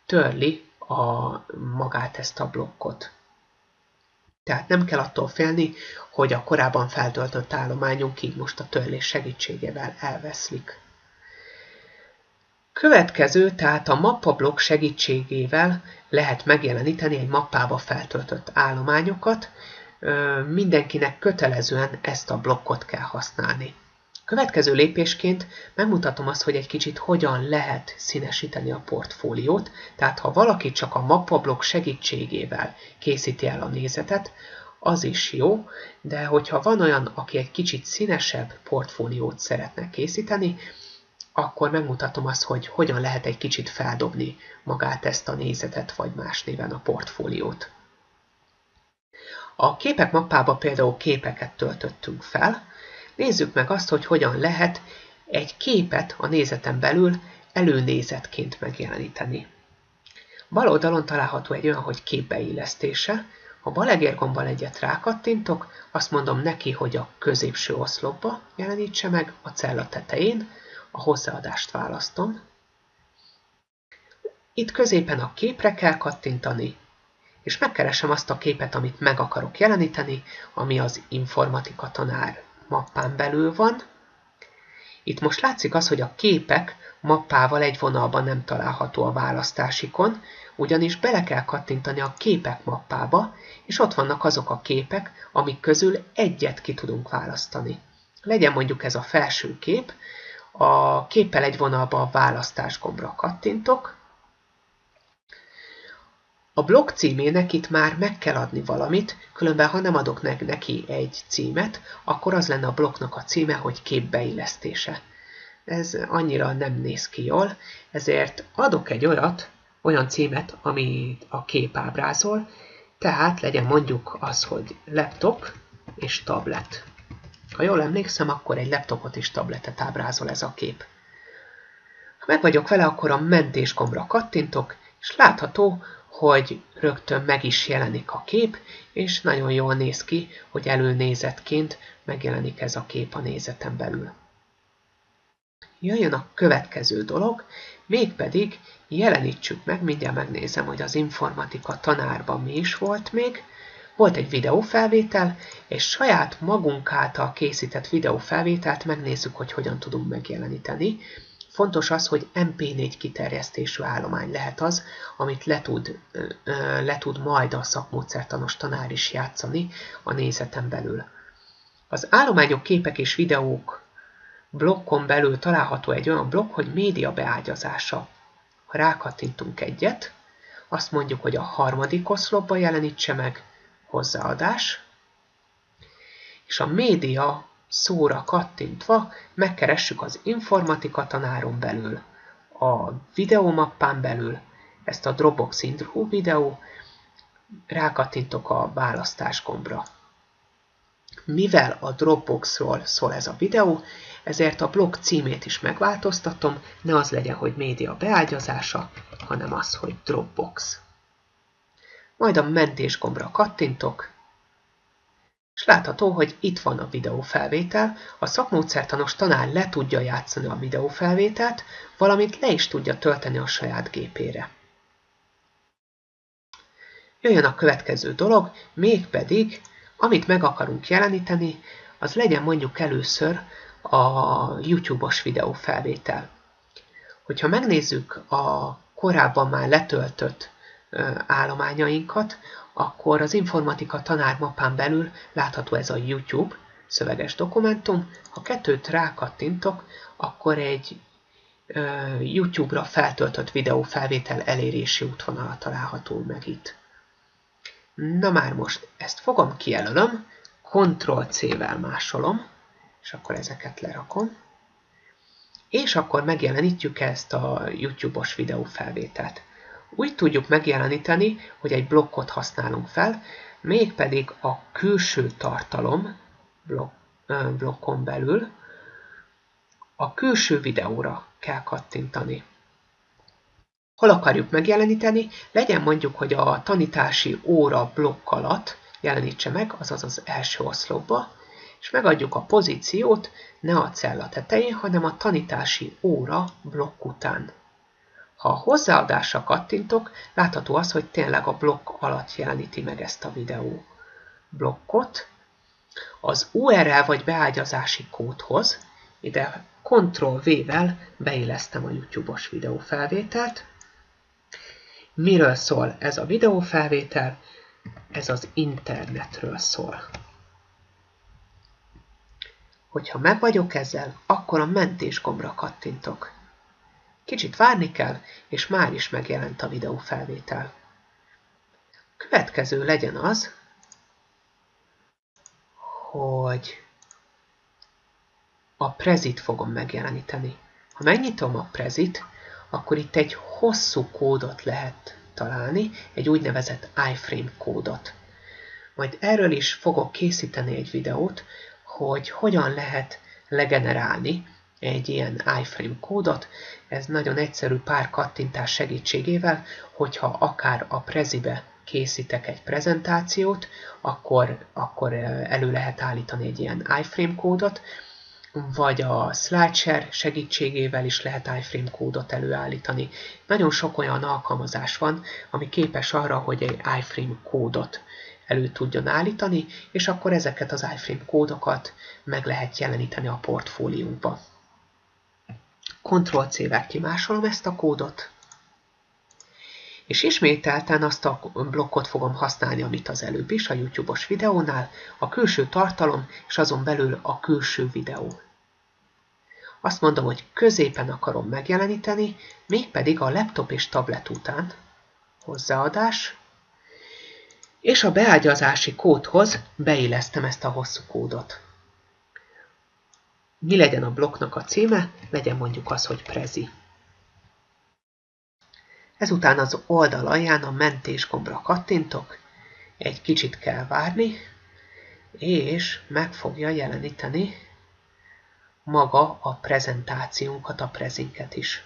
törli magát ezt a blokkot. Tehát nem kell attól félni, hogy a korábban feltöltött állományunk így most a törlés segítségével elveszlik. Következő, tehát a mappablokk segítségével lehet megjeleníteni egy mappába feltöltött állományokat, mindenkinek kötelezően ezt a blokkot kell használni. Következő lépésként megmutatom azt, hogy egy kicsit hogyan lehet színesíteni a portfóliót, tehát ha valaki csak a mappablokk segítségével készíti el a nézetet, az is jó, de hogyha van olyan, aki egy kicsit színesebb portfóliót szeretne készíteni, akkor megmutatom azt, hogy hogyan lehet egy kicsit feldobni magát ezt a nézetet, vagy más néven a portfóliót. A képek mappába például képeket töltöttünk fel. Nézzük meg azt, hogy hogyan lehet egy képet a nézeten belül előnézetként megjeleníteni. Bal oldalon található egy olyan, hogy képbeillesztése. Ha bal egérgombbal egyet rákattintok, azt mondom neki, hogy a középső oszlopba jelenítse meg, a cella tetején, a hozzáadást választom. Itt középen a képre kell kattintani, és megkeresem azt a képet, amit meg akarok jeleníteni, ami az informatika tanár mappán belül van. Itt most látszik az, hogy a képek mappával egy vonalban nem található a választásikon, ugyanis bele kell kattintani a képek mappába, és ott vannak azok a képek, amik közül egyet ki tudunk választani. Legyen mondjuk ez a felső kép, a képpel egy vonalba a választás gombra kattintok. A blokk címének itt már meg kell adni valamit, különben ha nem adok neki egy címet, akkor az lenne a blokknak a címe, hogy képbeillesztése. Ez annyira nem néz ki jól, ezért adok egy olyan címet, amit a kép ábrázol, tehát legyen mondjuk az, hogy laptop és tablet. Ha jól emlékszem, akkor egy laptopot és tabletet ábrázol ez a kép. Ha meg vagyok vele, akkor a mentés gombra kattintok, és látható, hogy rögtön meg is jelenik a kép, és nagyon jól néz ki, hogy előnézetként megjelenik ez a kép a nézeten belül. Jöjjön a következő dolog, mégpedig jelenítsük meg, mindjárt megnézem, hogy az informatika tanárban mi is volt még. Volt egy videófelvétel, és saját magunk által készített videófelvételt megnézzük, hogy hogyan tudunk megjeleníteni. Fontos az, hogy MP4 kiterjesztésű állomány lehet az, amit le tud majd a szakmódszertanos tanár is játszani a nézeten belül. Az állományok, képek és videók blokkon belül található egy olyan blokk, hogy média beágyazása. Ha rákattintunk egyet, azt mondjuk, hogy a harmadik oszlopba jelenítse meg, hozzáadás, és a média szóra kattintva megkeressük az informatika tanáron belül, a videómappán belül ezt a Dropbox intro videó, rákattintok a választás gombra. Mivel a Dropboxról szól ez a videó, ezért a blog címét is megváltoztatom, ne az legyen, hogy média beágyazása, hanem az, hogy Dropbox. Majd a mentés gombra kattintok, és látható, hogy itt van a videófelvétel, a szakmódszertanos tanár le tudja játszani a videófelvételt, valamint le is tudja tölteni a saját gépére. Jöjjön a következő dolog, mégpedig, amit meg akarunk jeleníteni, az legyen mondjuk először a YouTube-os videófelvétel. Hogyha megnézzük a korábban már letöltött állományainkat, akkor az informatika tanár mapán belül látható ez a YouTube szöveges dokumentum. Ha kettőt rákattintok, akkor egy YouTube-ra feltöltött videófelvétel elérési útvonala található meg itt. Na már most ezt fogom, kijelölöm, Ctrl-C-vel másolom, és akkor ezeket lerakom. És akkor megjelenítjük ezt a YouTube-os videófelvételt. Úgy tudjuk megjeleníteni, hogy egy blokkot használunk fel, mégpedig a külső tartalom blokkon belül a külső videóra kell kattintani. Hol akarjuk megjeleníteni? Legyen mondjuk, hogy a tanítási óra blokk alatt jelenítse meg, azaz az első oszlopba, és megadjuk a pozíciót ne a cella tetején, hanem a tanítási óra blokk után. Ha a hozzáadásra kattintok, látható az, hogy tényleg a blokk alatt jeleníti meg ezt a videó blokkot. Az URL vagy beágyazási kódhoz ide Ctrl-V-vel beillesztem a YouTube-os videófelvételt. Miről szól ez a videófelvétel? Ez az internetről szól. Hogyha meg vagyok ezzel, akkor a mentés gombra kattintok. Kicsit várni kell, és már is megjelent a videófelvétel. Következő legyen az, hogy a prezit fogom megjeleníteni. Ha megnyitom a prezit, akkor itt egy hosszú kódot lehet találni, egy úgynevezett iframe kódot. Majd erről is fogok készíteni egy videót, hogy hogyan lehet legenerálni egy ilyen iframe kódot. Ez nagyon egyszerű pár kattintás segítségével, hogyha akár a prezibe készítek egy prezentációt, akkor elő lehet állítani egy ilyen iframe kódot, vagy a SlideShare segítségével is lehet iframe kódot előállítani. Nagyon sok olyan alkalmazás van, ami képes arra, hogy egy iframe kódot elő tudjon állítani, és akkor ezeket az iframe kódokat meg lehet jeleníteni a portfólióba. Ctrl-C-vel kimásolom ezt a kódot, és ismételten azt a blokkot fogom használni, amit az előbb is, a YouTube-os videónál, a külső tartalom, és azon belül a külső videó. Azt mondom, hogy középen akarom megjeleníteni, mégpedig a laptop és tablet után. Hozzáadás. És a beágyazási kódhoz beillesztem ezt a hosszú kódot. Mi legyen a blokknak a címe? Legyen mondjuk az, hogy Prezi. Ezután az oldal alján a mentés gombra kattintok, egy kicsit kell várni, és meg fogja jeleníteni maga a prezentációnkat, a prezinket is.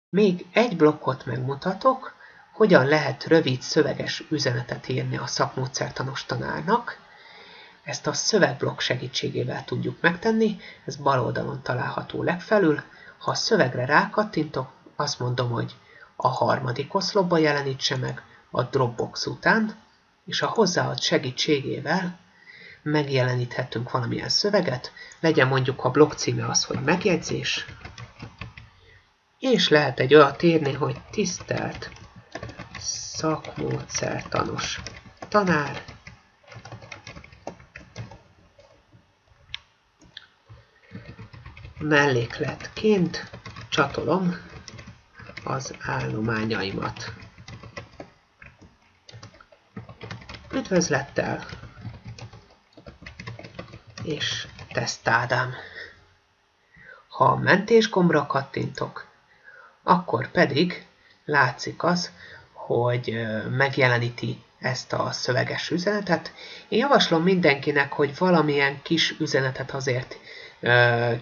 Még egy blokkot megmutatok, hogyan lehet rövid szöveges üzenetet írni a szakmódszertanos tanárnak. Ezt a szövegblokk segítségével tudjuk megtenni, ez bal oldalon található legfelül. Ha a szövegre rákattintok, azt mondom, hogy a harmadik oszlopba jelenítse meg a Dropbox után, és a hozzáad segítségével megjeleníthetünk valamilyen szöveget, legyen mondjuk a blokk címe az, hogy megjegyzés, és lehet egy olyat írni, hogy tisztelt szakmódszertanos tanár, mellékletként csatolom az állományaimat. Üdvözlettel és tesztádám. Ha a mentés gombra kattintok, akkor pedig látszik az, hogy megjeleníti ezt a szöveges üzenetet. Én javaslom mindenkinek, hogy valamilyen kis üzenetet azért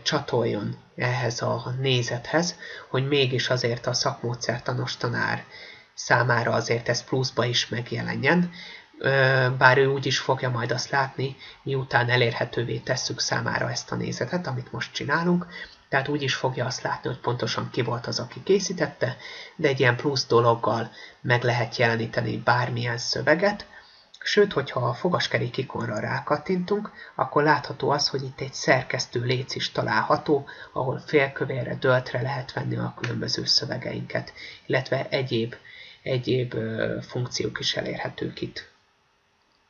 csatoljon ehhez a nézethez, hogy mégis azért a szakmódszertanos tanár számára azért ez pluszba is megjelenjen, bár ő úgy is fogja majd azt látni, miután elérhetővé tesszük számára ezt a nézetet, amit most csinálunk, tehát úgy is fogja azt látni, hogy pontosan ki volt az, aki készítette, de egy ilyen plusz dologgal meg lehet jeleníteni bármilyen szöveget, Sőt, hogyha a fogaskerék ikonra rákattintunk, akkor látható az, hogy itt egy szerkesztő léc is található, ahol félkövérre, döltre lehet venni a különböző szövegeinket, illetve egyéb funkciók is elérhetők itt.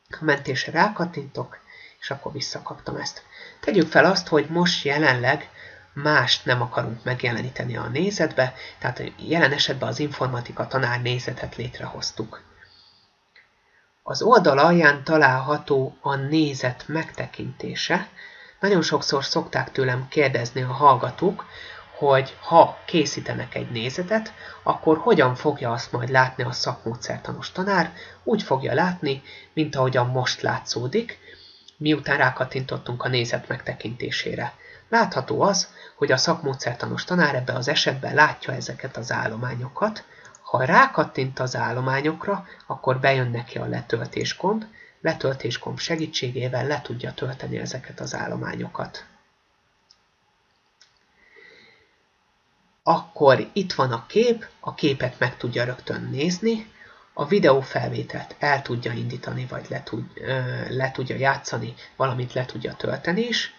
A mentésre rákattintok, és akkor visszakaptam ezt. Tegyük fel azt, hogy most jelenleg mást nem akarunk megjeleníteni a nézetbe, tehát jelen esetben az informatika tanár nézetet létrehoztuk. Az oldal alján található a nézet megtekintése. Nagyon sokszor szokták tőlem kérdezni a hallgatók, hogy ha készítenek egy nézetet, akkor hogyan fogja azt majd látni a szakmódszertanos tanár? Úgy fogja látni, mint ahogyan most látszódik, miután rákattintottunk a nézet megtekintésére. Látható az, hogy a szakmódszertanos tanár ebben az esetben látja ezeket az állományokat. Ha rákattint az állományokra, akkor bejön neki a letöltés gomb segítségével le tudja tölteni ezeket az állományokat. Akkor itt van a kép, a képet meg tudja rögtön nézni, a videófelvételt el tudja indítani, vagy le tudja játszani, valamint le tudja tölteni is.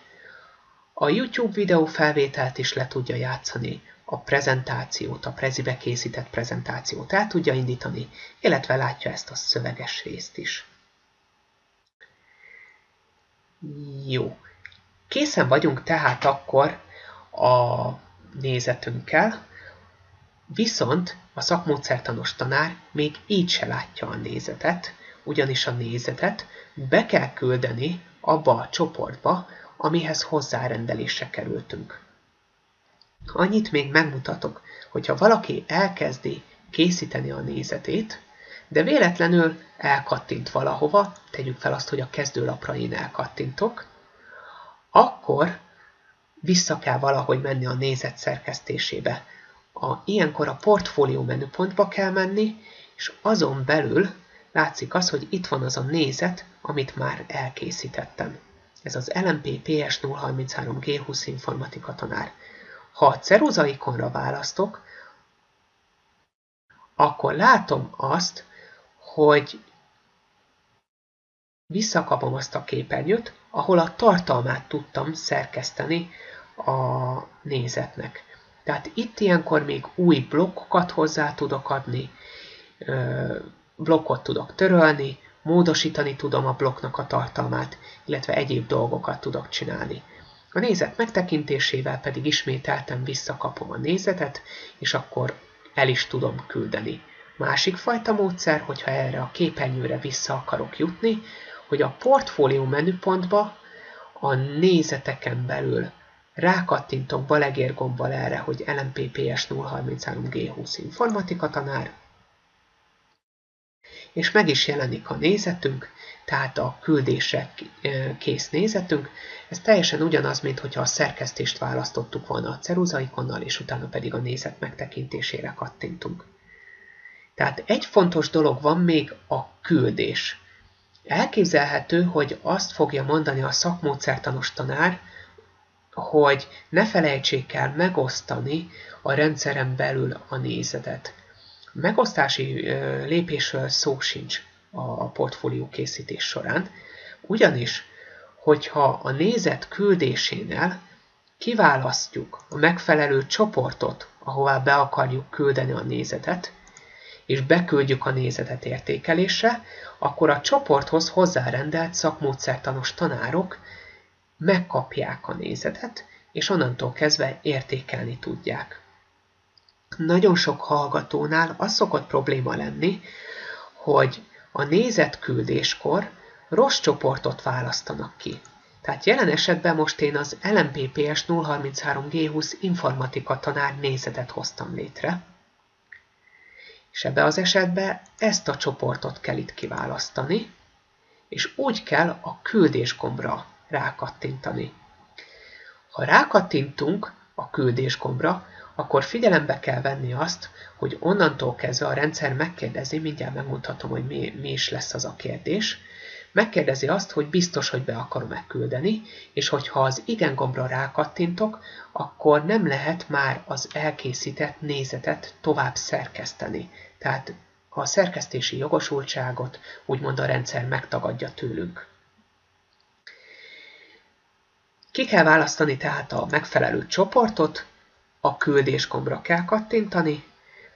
A YouTube videófelvételt is le tudja játszani, a prezentációt, a prezibe készített prezentációt el tudja indítani, illetve látja ezt a szöveges részt is. Jó. Készen vagyunk tehát akkor a nézetünkkel, viszont a szakmódszertanos tanár még így se látja a nézetet, ugyanis a nézetet be kell küldeni abba a csoportba, amihez hozzárendelésre kerültünk. Annyit még megmutatok, hogyha valaki elkezdi készíteni a nézetét, de véletlenül elkattint valahova, tegyük fel azt, hogy a kezdőlapra én elkattintok, akkor vissza kell valahogy menni a nézet szerkesztésébe. Ilyenkor a portfólió menüpontba kell menni, és azon belül látszik az, hogy itt van az a nézet, amit már elkészítettem. Ez az LMP PS 033 G20 informatika tanár. Ha a ceruza ikonra választok, akkor látom azt, hogy visszakapom azt a képernyőt, ahol a tartalmát tudtam szerkeszteni a nézetnek. Tehát itt ilyenkor még új blokkokat hozzá tudok adni, blokkot tudok törölni, módosítani tudom a blokknak a tartalmát, illetve egyéb dolgokat tudok csinálni. A nézet megtekintésével pedig ismételten visszakapom a nézetet, és akkor el is tudom küldeni. Másik fajta módszer, hogyha erre a képernyőre vissza akarok jutni, hogy a portfólió menüpontba a nézeteken belül rákattintok balegérgombbal erre, hogy LMPPS 033 G20 informatika tanár, és meg is jelenik a nézetünk, tehát a küldésre kész nézetünk. Ez teljesen ugyanaz, mint hogyha a szerkesztést választottuk volna a ceruza ikonnal, és utána pedig a nézet megtekintésére kattintunk. Tehát egy fontos dolog van még, a küldés. Elképzelhető, hogy azt fogja mondani a szakmódszertanos tanár, hogy ne felejtsék el megosztani a rendszeren belül a nézetet. Megosztási lépésről szó sincs a portfólió készítés során, ugyanis, hogyha a nézet küldésénél kiválasztjuk a megfelelő csoportot, ahová be akarjuk küldeni a nézetet, és beküldjük a nézetet értékelésre, akkor a csoporthoz hozzárendelt szakmódszertanos tanárok megkapják a nézetet, és onnantól kezdve értékelni tudják. Nagyon sok hallgatónál az szokott probléma lenni, hogy a nézetküldéskor rossz csoportot választanak ki. Tehát jelen esetben most én az LMPPS 033 G20 informatika tanár nézetet hoztam létre, és ebben az esetben ezt a csoportot kell itt kiválasztani, és úgy kell a küldés gombra rákattintani. Ha rákattintunk a küldés gombra, akkor figyelembe kell venni azt, hogy onnantól kezdve a rendszer megkérdezi, mindjárt megmutatom, hogy mi is lesz az a kérdés, megkérdezi azt, hogy biztos, hogy be akarom-e küldeni, és hogyha az igen gombra rákattintok, akkor nem lehet már az elkészített nézetet tovább szerkeszteni. Tehát a szerkesztési jogosultságot úgymond a rendszer megtagadja tőlünk. Ki kell választani tehát a megfelelő csoportot, a küldés gombra kell kattintani,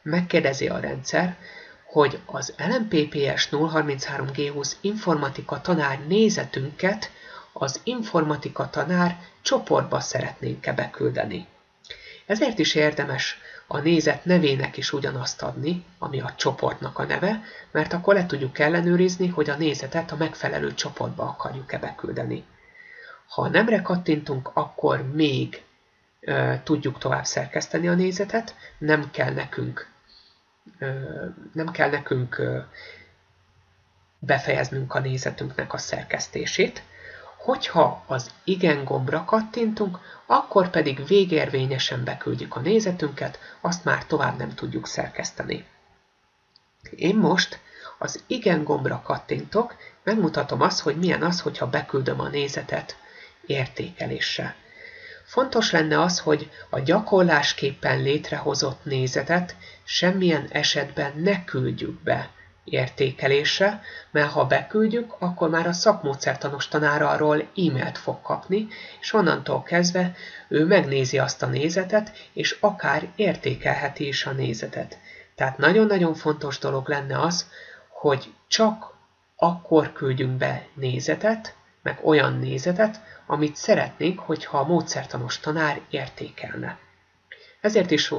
megkérdezi a rendszer, hogy az LMPPS 033G20 informatika tanár nézetünket az informatika tanár csoportba szeretnénk-e beküldeni. Ezért is érdemes a nézet nevének is ugyanazt adni, ami a csoportnak a neve, mert akkor le tudjuk ellenőrizni, hogy a nézetet a megfelelő csoportba akarjuk-e beküldeni. Ha nemre kattintunk, akkor még tudjuk tovább szerkeszteni a nézetet, nem kell nekünk befejeznünk a nézetünknek a szerkesztését. Hogyha az igen gombra kattintunk, akkor pedig végérvényesen beküldjük a nézetünket, azt már tovább nem tudjuk szerkeszteni. Én most az igen gombra kattintok, megmutatom azt, hogy milyen az, hogyha beküldöm a nézetet értékelésre. Fontos lenne az, hogy a gyakorlásképpen létrehozott nézetet semmilyen esetben ne küldjük be értékelésre, mert ha beküldjük, akkor már a szakmódszertanos tanár arról e-mailt fog kapni, és onnantól kezdve ő megnézi azt a nézetet, és akár értékelheti is a nézetet. Tehát nagyon-nagyon fontos dolog lenne az, hogy csak akkor küldjünk be nézetet, meg olyan nézetet, amit szeretnénk, hogyha a módszertanos tanár értékelne. Ezért is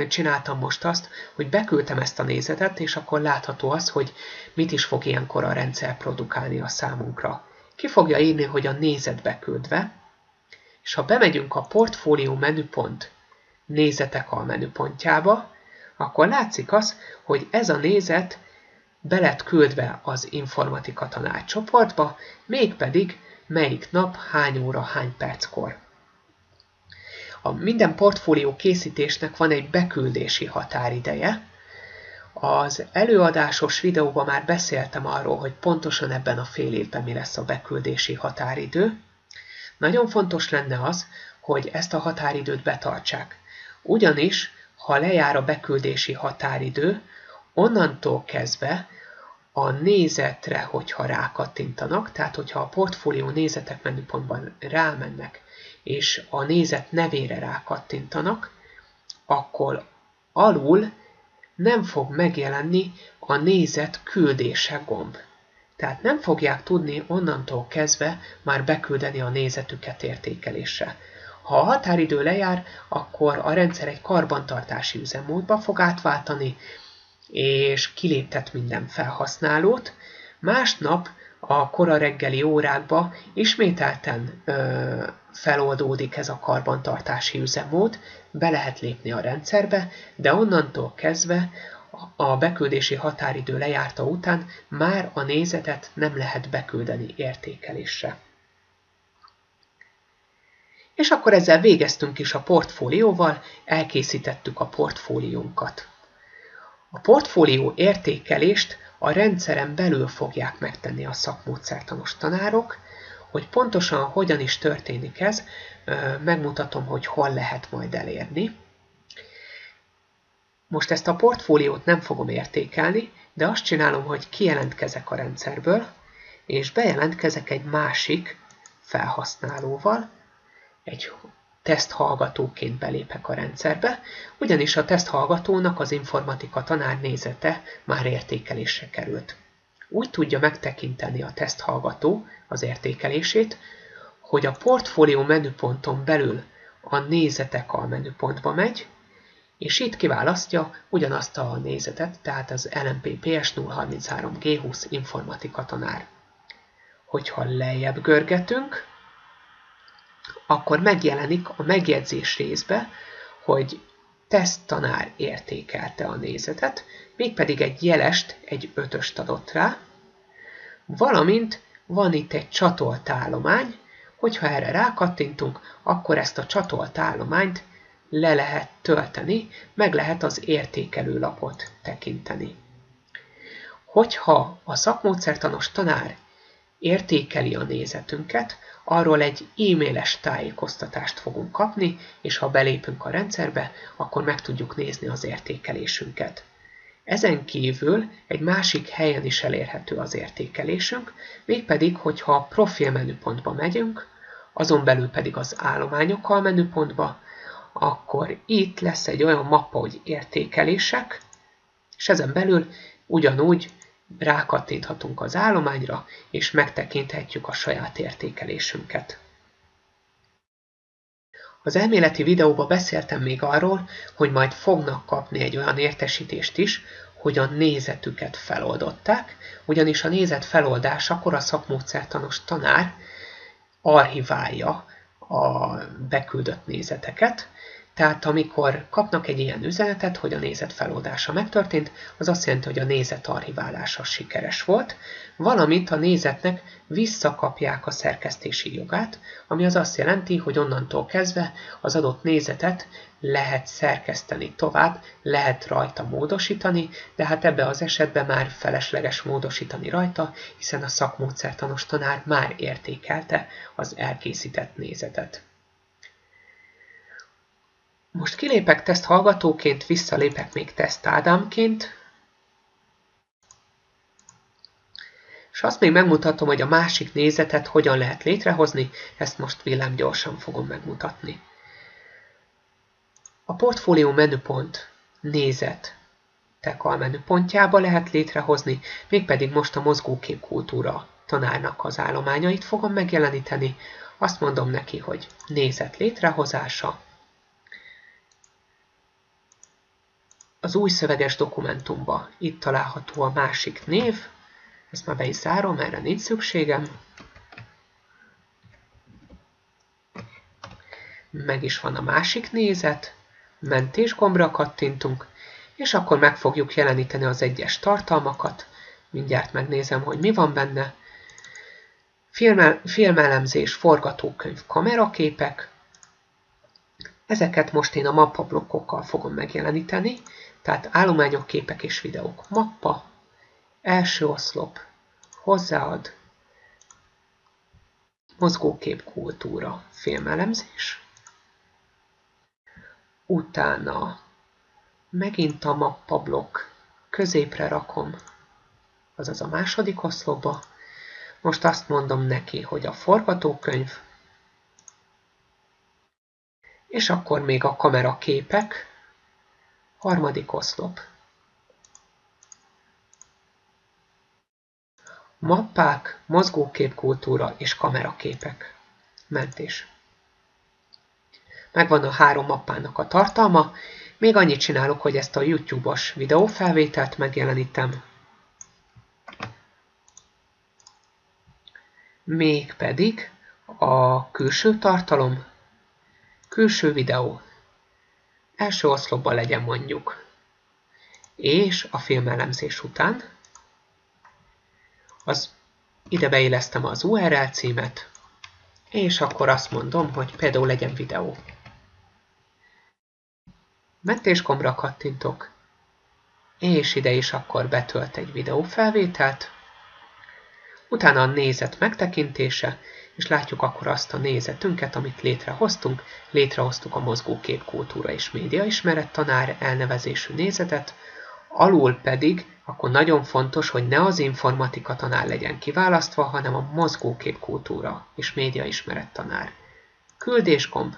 csináltam most azt, hogy beküldtem ezt a nézetet, és akkor látható az, hogy mit is fog ilyenkor a rendszer produkálni a számunkra. Ki fogja írni, hogy a nézet beküldve, és ha bemegyünk a portfólió menüpont nézetek almenüpontjába, akkor látszik az, hogy ez a nézet be lett küldve az informatika tanár csoportba, mégpedig melyik nap, hány óra, hány perckor. A minden portfólió készítésnek van egy beküldési határideje. Az előadásos videóban már beszéltem arról, hogy pontosan ebben a fél évben mi lesz a beküldési határidő. Nagyon fontos lenne az, hogy ezt a határidőt betartsák. Ugyanis, ha lejár a beküldési határidő, onnantól kezdve a nézetre, hogyha rákattintanak, tehát hogyha a portfólió nézetek menüpontban rámennek, és a nézet nevére rákattintanak, akkor alul nem fog megjelenni a nézet küldése gomb. Tehát nem fogják tudni onnantól kezdve már beküldeni a nézetüket értékelésre. Ha a határidő lejár, akkor a rendszer egy karbantartási üzemmódba fog átváltani, és kiléptet minden felhasználót. Másnap a kora reggeli órákba ismételten feloldódik ez a karbantartási üzemmód, be lehet lépni a rendszerbe, de onnantól kezdve a beküldési határidő lejárta után már a nézetet nem lehet beküldeni értékelésre. És akkor ezzel végeztünk is a portfólióval, elkészítettük a portfóliónkat. A portfólió értékelést a rendszeren belül fogják megtenni a szakmódszertanos tanárok. Hogy pontosan hogyan is történik ez, megmutatom, hogy hol lehet majd elérni. Most ezt a portfóliót nem fogom értékelni, de azt csinálom, hogy kijelentkezek a rendszerből, és bejelentkezek egy másik felhasználóval, egy teszthallgatóként belépek a rendszerbe, ugyanis a teszthallgatónak az informatika tanár nézete már értékelésre került. Úgy tudja megtekinteni a teszthallgató az értékelését, hogy a portfólió menüponton belül a nézetek almenüpontba megy, és itt kiválasztja ugyanazt a nézetet, tehát az LMPPS 033G20 informatika tanár. Hogyha lejjebb görgetünk, akkor megjelenik a megjegyzés részbe, hogy teszttanár értékelte a nézetet, mégpedig egy jelest, egy 5-öst adott rá, valamint van itt egy csatolt állomány, hogyha erre rákattintunk, akkor ezt a csatolt állományt le lehet tölteni, meg lehet az értékelőlapot tekinteni. Hogyha a szakmódszertanos tanár értékeli a nézetünket, arról egy e-mailes tájékoztatást fogunk kapni, és ha belépünk a rendszerbe, akkor meg tudjuk nézni az értékelésünket. Ezen kívül egy másik helyen is elérhető az értékelésünk, mégpedig, hogyha a profil menüpontba megyünk, azon belül pedig az állományok almenüpontba, akkor itt lesz egy olyan mappa, hogy értékelések, és ezen belül ugyanúgy rákattinthatunk az állományra, és megtekinthetjük a saját értékelésünket. Az elméleti videóban beszéltem még arról, hogy majd fognak kapni egy olyan értesítést is, hogy a nézetüket feloldották, ugyanis a nézet feloldásakor a szakmódszertanos tanár archiválja a beküldött nézeteket, tehát amikor kapnak egy ilyen üzenetet, hogy a nézet feloldása megtörtént, az azt jelenti, hogy a nézet archiválása sikeres volt, valamint a nézetnek visszakapják a szerkesztési jogát, ami az azt jelenti, hogy onnantól kezdve az adott nézetet lehet szerkeszteni tovább, lehet rajta módosítani, de hát ebben az esetben már felesleges módosítani rajta, hiszen a szakmódszertanos tanár már értékelte az elkészített nézetet. Most kilépek teszthallgatóként, visszalépek még tesztádámként, és azt még megmutatom, hogy a másik nézetet hogyan lehet létrehozni, ezt most villámgyorsan fogom megmutatni. A portfólió menüpont nézet almenüpontjába lehet létrehozni, mégpedig most a mozgóképkultúra tanárnak az állományait fogom megjeleníteni. Azt mondom neki, hogy nézet létrehozása. Az új szöveges dokumentumban itt található a másik név, ezt már be is zárom, erre nincs szükségem. Meg is van a másik nézet, mentésgombra kattintunk, és akkor meg fogjuk jeleníteni az tartalmakat. Mindjárt megnézem, hogy mi van benne. Filmelemzés, forgatókönyv, kameraképek. Ezeket most én a mappablokkokkal fogom megjeleníteni, tehát állományok, képek és videók. Mappa, első oszlop, hozzáad, mozgóképkultúra, filmelemzés. Utána megint a mappablokk középre rakom, azaz a második oszlopba. Most azt mondom neki, hogy a forgatókönyv, és akkor még a kameraképek, harmadik oszlop. Mappák, mozgóképkultúra és kameraképek. Mentés. Megvan a 3 mappának a tartalma. Még annyit csinálok, hogy ezt a YouTube-os videófelvételt megjelenítem. Mégpedig a külső tartalom, külső videó. Első oszlopban legyen mondjuk. És a filmelemzés után ide beillesztem az URL címet, és akkor azt mondom, hogy például legyen videó. Mentésgombra kattintok, és ide is akkor betölt egy videófelvételt. Utána a nézet megtekintése, és látjuk akkor azt a nézetünket, amit létrehoztunk. Létrehoztuk a mozgóképkultúra és médiaismeret tanár elnevezésű nézetet, alul pedig akkor nagyon fontos, hogy ne az informatika tanár legyen kiválasztva, hanem a mozgóképkultúra és médiaismeret tanár. Küldésgomb.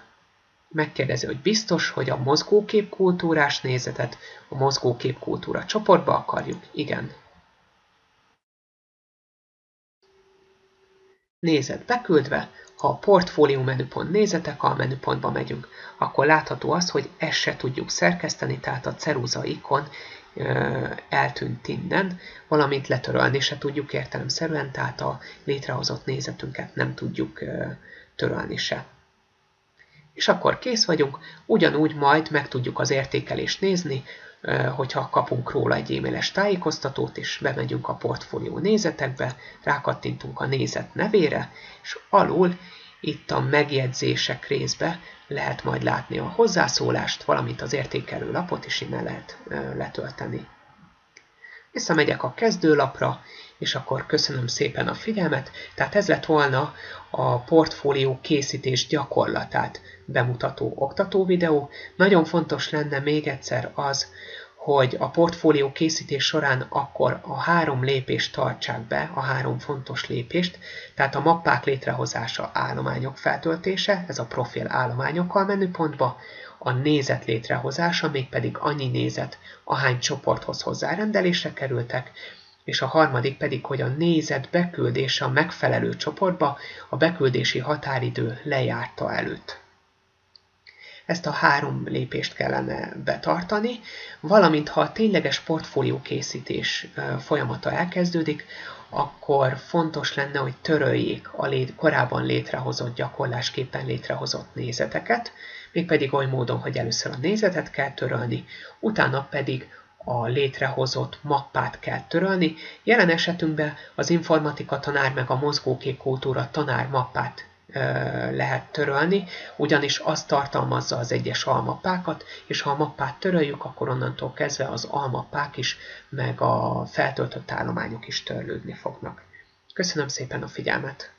Megkérdezi, hogy biztos, hogy a mozgóképkultúrás nézetet a mozgóképkultúra csoportba akarjuk? Igen. Nézet beküldve, ha a portfólió menüpont nézetek almenüpontba megyünk, akkor látható az, hogy ezt se tudjuk szerkeszteni, tehát a ceruza ikon eltűnt innen, valamint letörölni se tudjuk értelemszerűen, tehát a létrehozott nézetünket nem tudjuk törölni se. És akkor kész vagyunk, ugyanúgy majd meg tudjuk az értékelést nézni, hogyha kapunk róla egy e-mailes tájékoztatót, és bemegyünk a portfólió nézetekbe, rákattintunk a nézet nevére, és alul itt a megjegyzések részbe lehet majd látni a hozzászólást, valamint az értékelő lapot is innen lehet letölteni. Visszamegyek a kezdőlapra, és akkor köszönöm szépen a figyelmet. Tehát ez lett volna a portfólió készítés gyakorlatát bemutató oktató videó. Nagyon fontos lenne még egyszer az, hogy a portfólió készítés során akkor a 3 lépést tartsák be, a 3 fontos lépést, tehát a mappák létrehozása, állományok feltöltése, ez a profil állományokkal menüpontba, a nézet létrehozása, mégpedig annyi nézet, ahány csoporthoz hozzárendelésre kerültek, és a harmadik pedig, hogy a nézet beküldése a megfelelő csoportba a beküldési határidő lejárta előtt. Ezt a 3 lépést kellene betartani, valamint ha a tényleges portfólió készítés folyamata elkezdődik, akkor fontos lenne, hogy töröljék a korábban létrehozott, gyakorlásképpen létrehozott nézeteket, mégpedig oly módon, hogy először a nézetet kell törölni, utána pedig a létrehozott mappát kell törölni. Jelen esetünkben az informatika tanár meg a mozgókép kultúra tanár mappát lehet törölni, ugyanis az tartalmazza az egyes almappákat, és ha a mappát töröljük, akkor onnantól kezdve az almappák is, meg a feltöltött állományok is törlődni fognak. Köszönöm szépen a figyelmet!